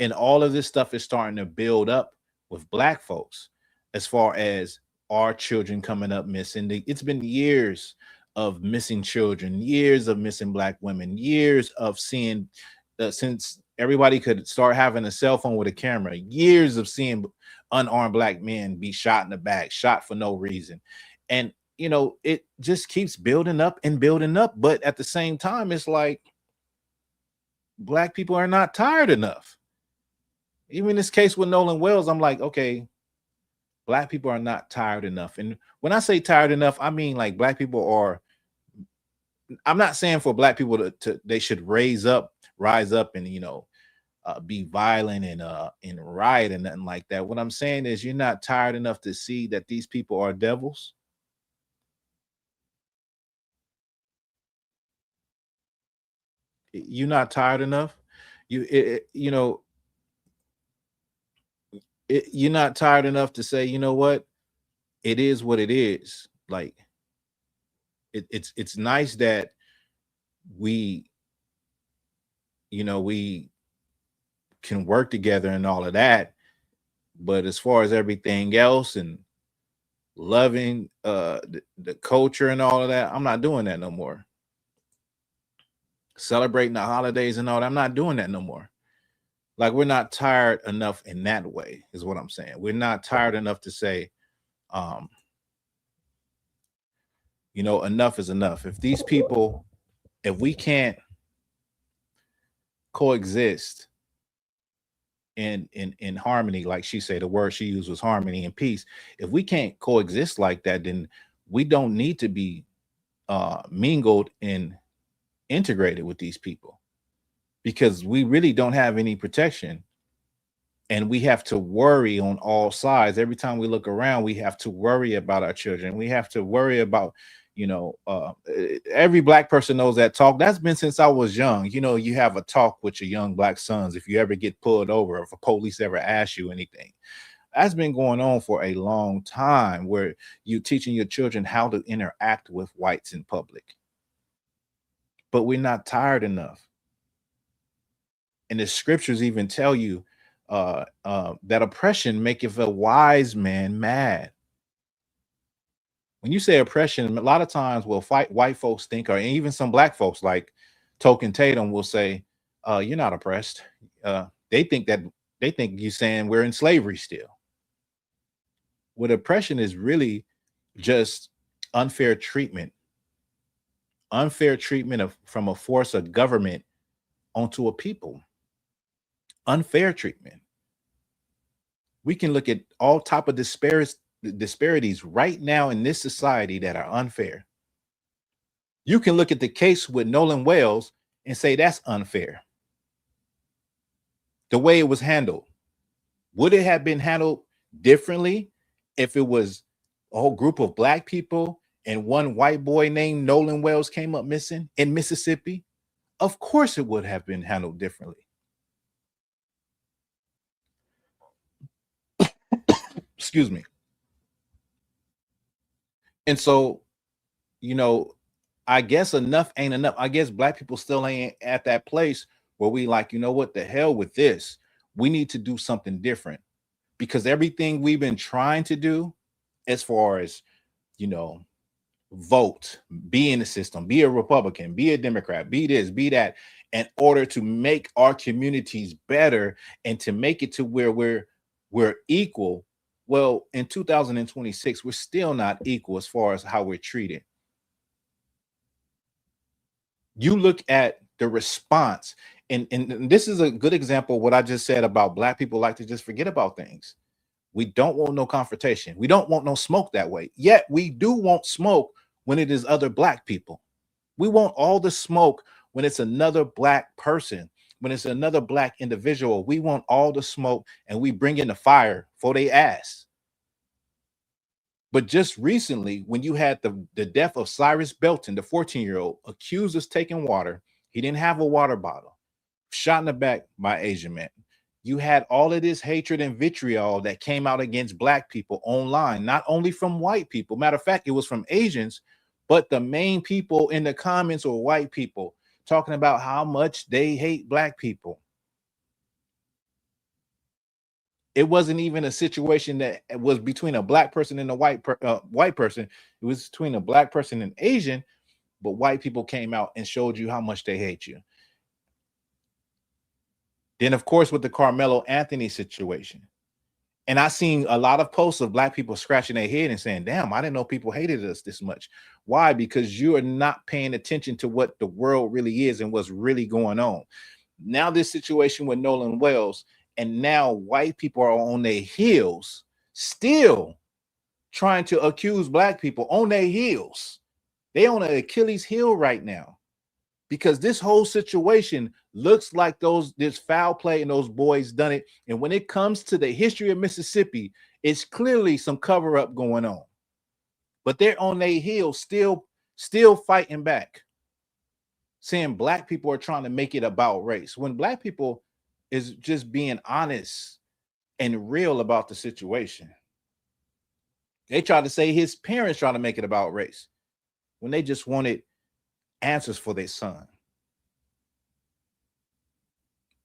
And all of this stuff is starting to build up with Black folks, as far as our children coming up missing. It's been years of missing children, years of missing Black women, years of seeing, since everybody could start having a cell phone with a camera, years of seeing unarmed Black men be shot in the back, shot for no reason. And, you know, it just keeps building up and building up. But at the same time, it's like Black people are not tired enough. Even in this case with Nolan Wells, I'm like, okay, Black people are not tired enough. And when I say tired enough, I mean like Black people are, I'm not saying for Black people to they should rise up and, you know, be violent and riot and nothing like that. What I'm saying is, you're not tired enough to see that these people are devils. You're not tired enough. You're not tired enough to say, you know what, it is what it is. Like, it's nice that we, you know, we can work together and all of that, but as far as everything else and loving the culture and all of that, I'm not doing that no more. Celebrating the holidays and all that, I'm not doing that no more. Like, we're not tired enough in that way, is what I'm saying. We're not tired enough to say, you know, enough is enough. If these people, if we can't coexist in harmony, like she said, the word she used was harmony and peace. If we can't coexist like that, then we don't need to be mingled and integrated with these people, because we really don't have any protection. And we have to worry on all sides. Every time we look around, we have to worry about our children. We have to worry about, you know, every Black person knows that talk. That's been since I was young. You know, you have a talk with your young Black sons if you ever get pulled over, if a police ever asks you anything. That's been going on for a long time, where you're teaching your children how to interact with whites in public. But we're not tired enough. And the scriptures even tell you that oppression maketh a wise man mad. When you say oppression, a lot of times white folks think, or even some Black folks like Token Tatum will say, you're not oppressed. They think you saying we're in slavery still. What oppression is really just unfair treatment from a force of government onto a people. unfair treatment. We can look at all type of disparities right now in this society that are unfair. You can look at the case with Nolan Wells and say that's unfair. The way it was handled. Would it have been handled differently if it was a whole group of black people and one white boy named Nolan Wells came up missing in Mississippi? Of course it would have been handled differently. Excuse me. And so, you know, I guess enough ain't enough. I guess black people still ain't at that place where we like, you know what, the hell with this. We need to do something different, because everything we've been trying to do as far as, you know, vote, be in the system, be a Republican, be a Democrat, be this, be that, in order to make our communities better and to make it to where we're equal. Well, in 2026, we're still not equal as far as how we're treated. You look at the response, and this is a good example of what I just said about black people like to just forget about things. We don't want no confrontation. We don't want no smoke that way. Yet we do want smoke when it is other black people. We want all the smoke when it's another black person, when it's another black individual. We want all the smoke, and we bring in the fire for their ass. But just recently, when you had the death of Cyrus Belton, the 14-year-old accused of taking water, he didn't have a water bottle, shot in the back by Asian man. You had all of this hatred and vitriol that came out against black people online, not only from white people. Matter of fact, it was from Asians, but the main people in the comments were white people talking about how much they hate black people. It wasn't even a situation that was between a black person and a white person. It was between a black person and Asian, but white people came out and showed you how much they hate you. Then, of course, with the Carmelo Anthony situation. And I seen a lot of posts of black people scratching their head and saying, damn, I didn't know people hated us this much. Why? Because you are not paying attention to what the world really is and what's really going on. Now this situation with Nolan Wells, and now white people are on their heels, still trying to accuse black people on their heels. They on an Achilles heel right now, because this whole situation looks like this foul play and those boys done it. And when it comes to the history of Mississippi, it's clearly some cover up going on. But they're on their heels, still fighting back, saying black people are trying to make it about race, when black people is just being honest and real about the situation. They try to say his parents trying to make it about race when they just wanted answers for their son.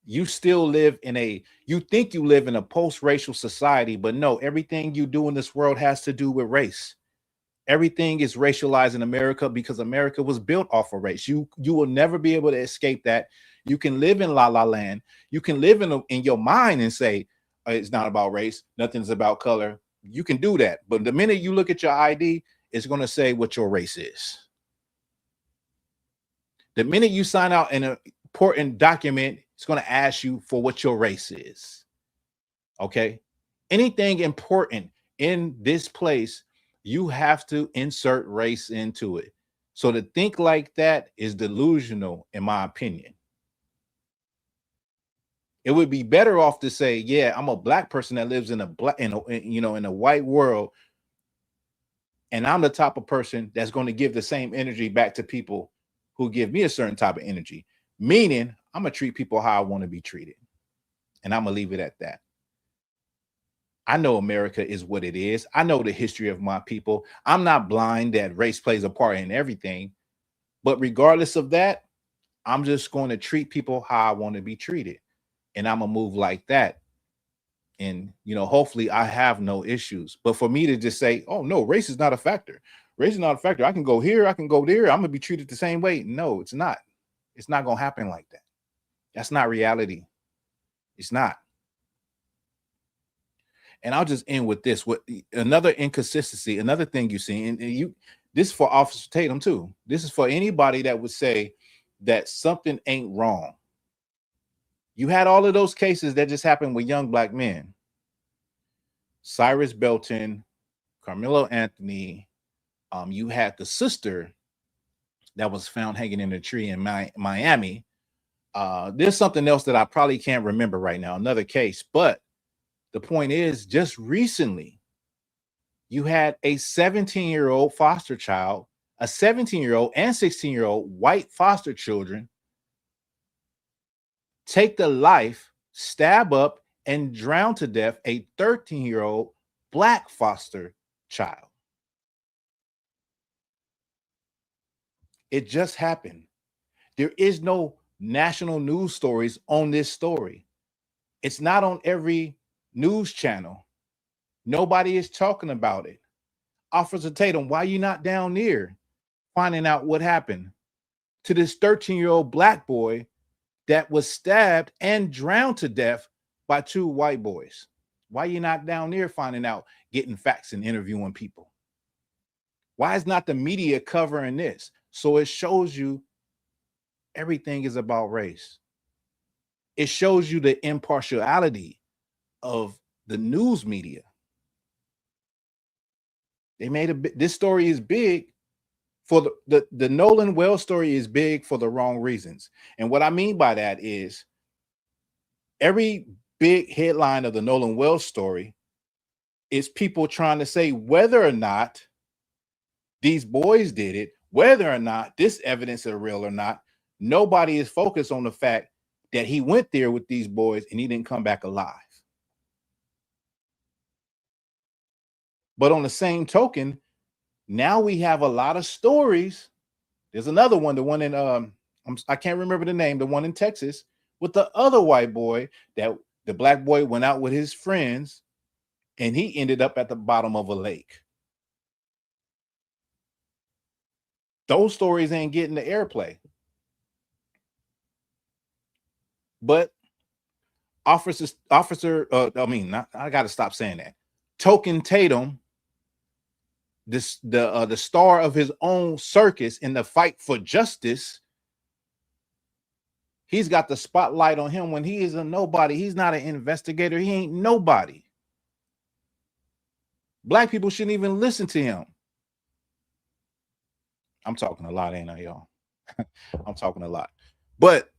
You still live you think you live in a post-racial society, but no, everything you do in this world has to do with race. Everything is racialized in America because America was built off of race. You will never be able to escape that. You can live in La La Land. You can live in your mind and say, it's not about race. Nothing's about color. You can do that. But the minute you look at your ID, it's going to say what your race is. The minute you sign out an important document, it's going to ask you for what your race is. Okay? Anything important in this place, you have to insert race into it. So to think like that is delusional, in my opinion. It would be better off to say, yeah, I'm a black person that lives in a white world, and I'm the type of person that's going to give the same energy back to people who give me a certain type of energy. Meaning, I'm going to treat people how I want to be treated. And I'm going to leave it at that. I know America is what it is. I know the history of my people. I'm not blind that race plays a part in everything. But regardless of that, I'm just going to treat people how I want to be treated. And I'm going to move like that. And, hopefully I have no issues. But for me to just say, oh, no, race is not a factor. Race is not a factor. I can go here. I can go there. I'm going to be treated the same way. No, it's not. It's not going to happen like that. That's not reality. It's not. And I'll just end with this. What another inconsistency, another thing you see, and this is for Officer Tatum too. This is for anybody that would say that something ain't wrong. You had all of those cases that just happened with young black men. Cyrus Belton, Carmelo Anthony. You had the sister that was found hanging in a tree in Miami. There's something else that I probably can't remember right now, another case. But the point is, just recently, you had a 17-year-old foster child, a 17-year-old and 16-year-old white foster children take the life, stab up, and drown to death a 13-year-old black foster child. It just happened. There is no national news stories on this story. It's not on every news channel. Nobody is talking about it. Officer Tatum, why are you not down there finding out what happened to this 13-year-old black boy that was stabbed and drowned to death by two white boys? Why are you not down there finding out, getting facts and interviewing people? Why is not the media covering this? So it shows you everything is about race. It shows you the impartiality of the news media. They made this story is big for the Nolan Wells story is big for the wrong reasons. And what I mean by that is every big headline of the Nolan Wells story is people trying to say whether or not these boys did it, whether or not this evidence is real or not. Nobody is focused on the fact that he went there with these boys and he didn't come back alive. But on the same token, now we have a lot of stories. There's another one, the one in I can't remember the name, the one in Texas with the other white boy that the black boy went out with his friends and he ended up at the bottom of a lake. Those stories ain't getting the airplay. But I got to stop saying that. Token Tatum, the star of his own circus in the fight for justice, he's got the spotlight on him when he is a nobody. He's not an investigator. He ain't nobody. Black people shouldn't even listen to him. I'm talking a lot, ain't I, y'all? I'm talking a lot. But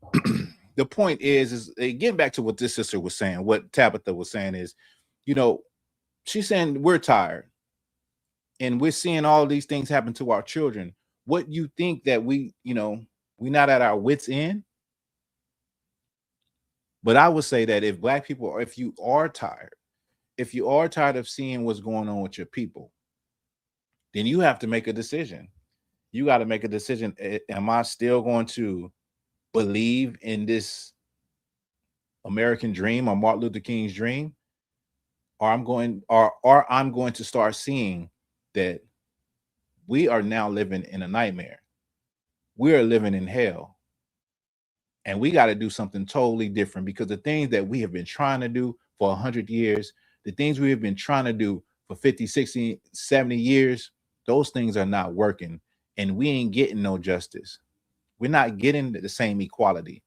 the point is getting back to what this sister was saying, what Tabitha was saying is, she's saying we're tired and we're seeing all these things happen to our children. What you think that we're not at our wits' end? But I would say that if black people, or if you are tired of seeing what's going on with your people, then you have to make a decision. You got to make a decision. Am I still going to believe in this American dream or Martin Luther King's dream? Or I'm going to start seeing that we are now living in a nightmare. We are living in hell. And we got to do something totally different, because the things that we have been trying to do for 100 years, the things we have been trying to do for 50, 60, 70 years, those things are not working. And we ain't getting no justice. We're not getting the same equality.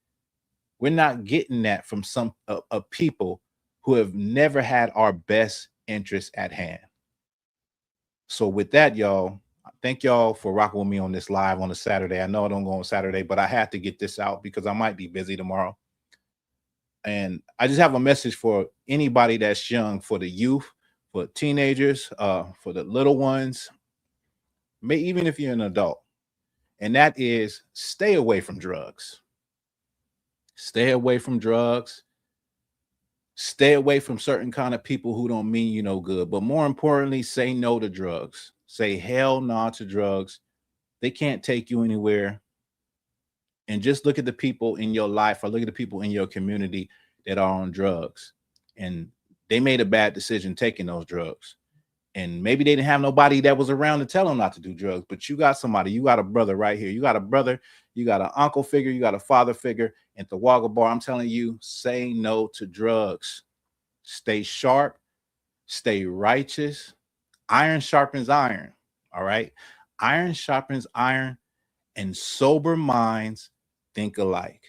We're not getting that from some people who have never had our best interests at hand. So with that, y'all, thank y'all for rocking with me on this live on a Saturday. I know I don't go on Saturday, but I had to get this out because I might be busy tomorrow. And I just have a message for anybody that's young, for the youth, for teenagers, for the little ones, even if you're an adult. And that is, stay away from drugs. Stay away from drugs. Stay away from certain kind of people who don't mean you no good. But more importantly, say no to drugs. Say hell no to drugs. They can't take you anywhere. And just look at the people in your life, or look at the people in your community that are on drugs. And they made a bad decision taking those drugs. And maybe they didn't have nobody that was around to tell them not to do drugs, but you got somebody, you got a brother right here. You got a brother, you got an uncle figure, you got a father figure. And Thawahgabar, I'm telling you, say no to drugs. Stay sharp, stay righteous. Iron sharpens iron, all right? Iron sharpens iron, and sober minds think alike.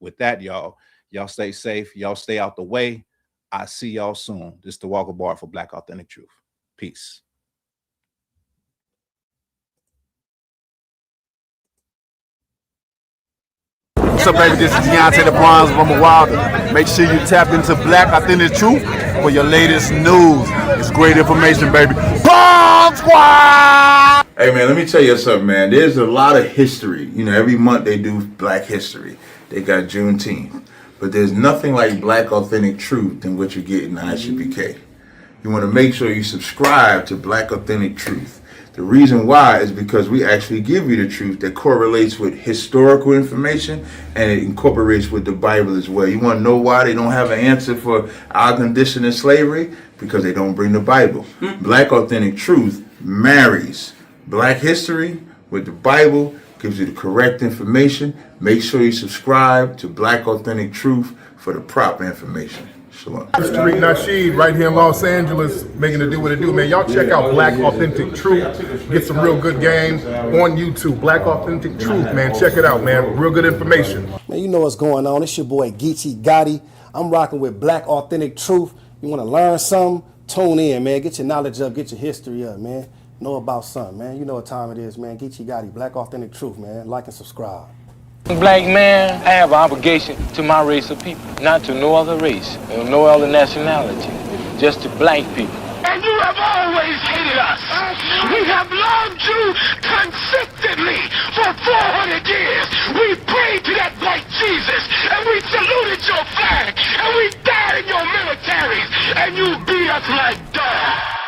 With that, y'all, Y'all stay safe. Y'all stay out the way. I see y'all soon. This is Thawahgabar for Black Authentic Truth. Peace. What's up, baby? This is Deontay the Bronze Rumble Wilder. Make sure you tap into Black Authentic Truth for your latest news. It's great information, baby. Bomb Squad! Hey, man, let me tell you something, man. There's a lot of history. You know, every month they do Black History. They got Juneteenth. But there's nothing like Black Authentic Truth than what you get in ICBK. You want to make sure you subscribe to Black Authentic Truth. The reason why is because we actually give you the truth that correlates with historical information, and it incorporates with the Bible as well. You want to know why they don't have an answer for our condition in slavery? Because they don't bring the Bible. Black Authentic Truth marries Black history with the Bible, gives you the correct information. Make sure you subscribe to Black Authentic Truth for the proper information. Shalom. Street Nasheed right here in Los Angeles, making it do what it do, man. Y'all check out Black Authentic Truth. Get some real good games on YouTube. Black Authentic Truth, man. Check it out, man. Real good information. Man, you know what's going on. It's your boy Geechee Gotti. I'm rocking with Black Authentic Truth. You want to learn something? Tune in, man. Get your knowledge up. Get your history up, man. Know about something, man. You know what time it is, man. Geechee Gotti, Black Authentic Truth, man. Like and subscribe. Black man, I have an obligation to my race of people, not to no other race or no other nationality, just to black people. And you have always hated us. We have loved you consistently for 400 years. We prayed to that white Jesus, and we saluted your flag, and we died in your militaries, and you beat us like dogs.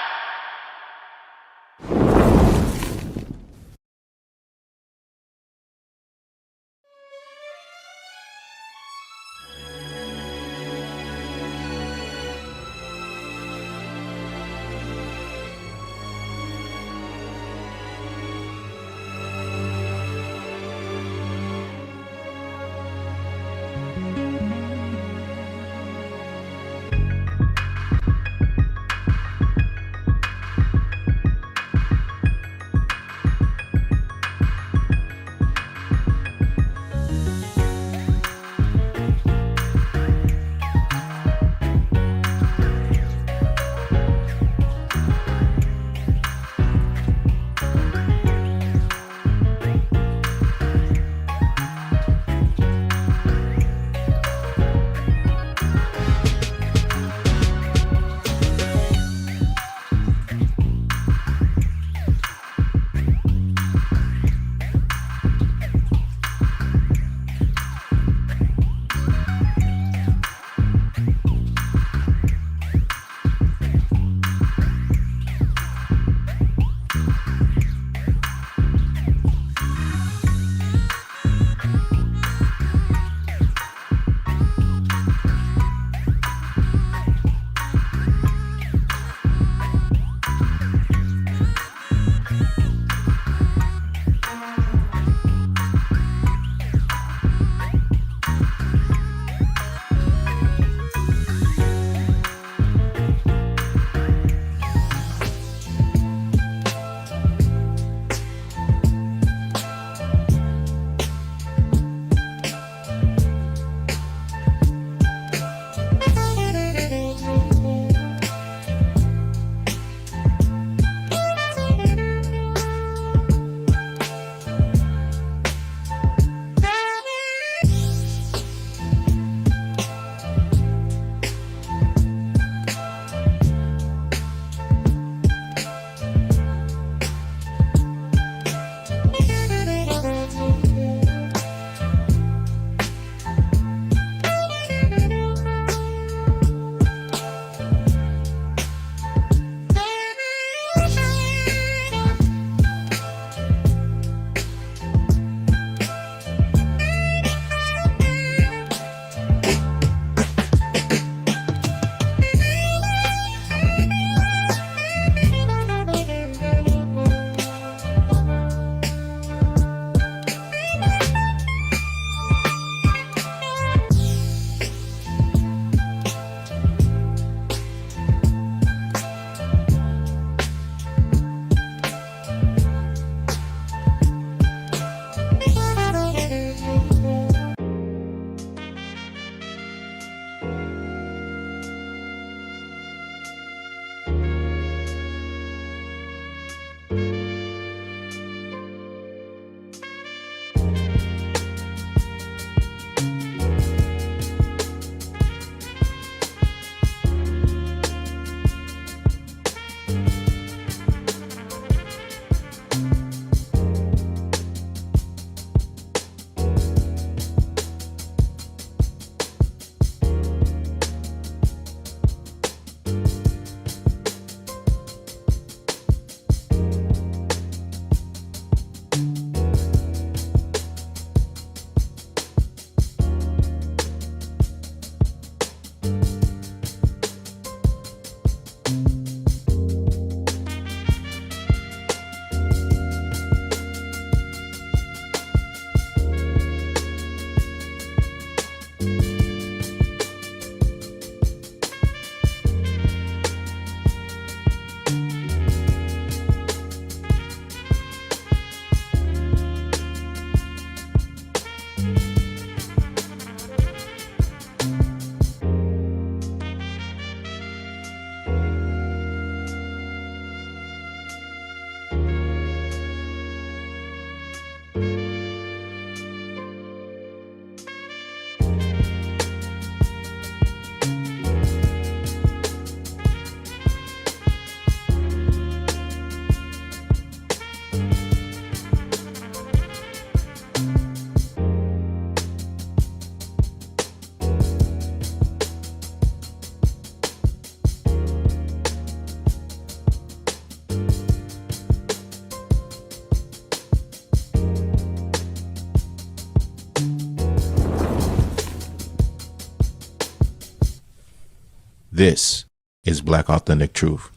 This is Black Authentic Truth.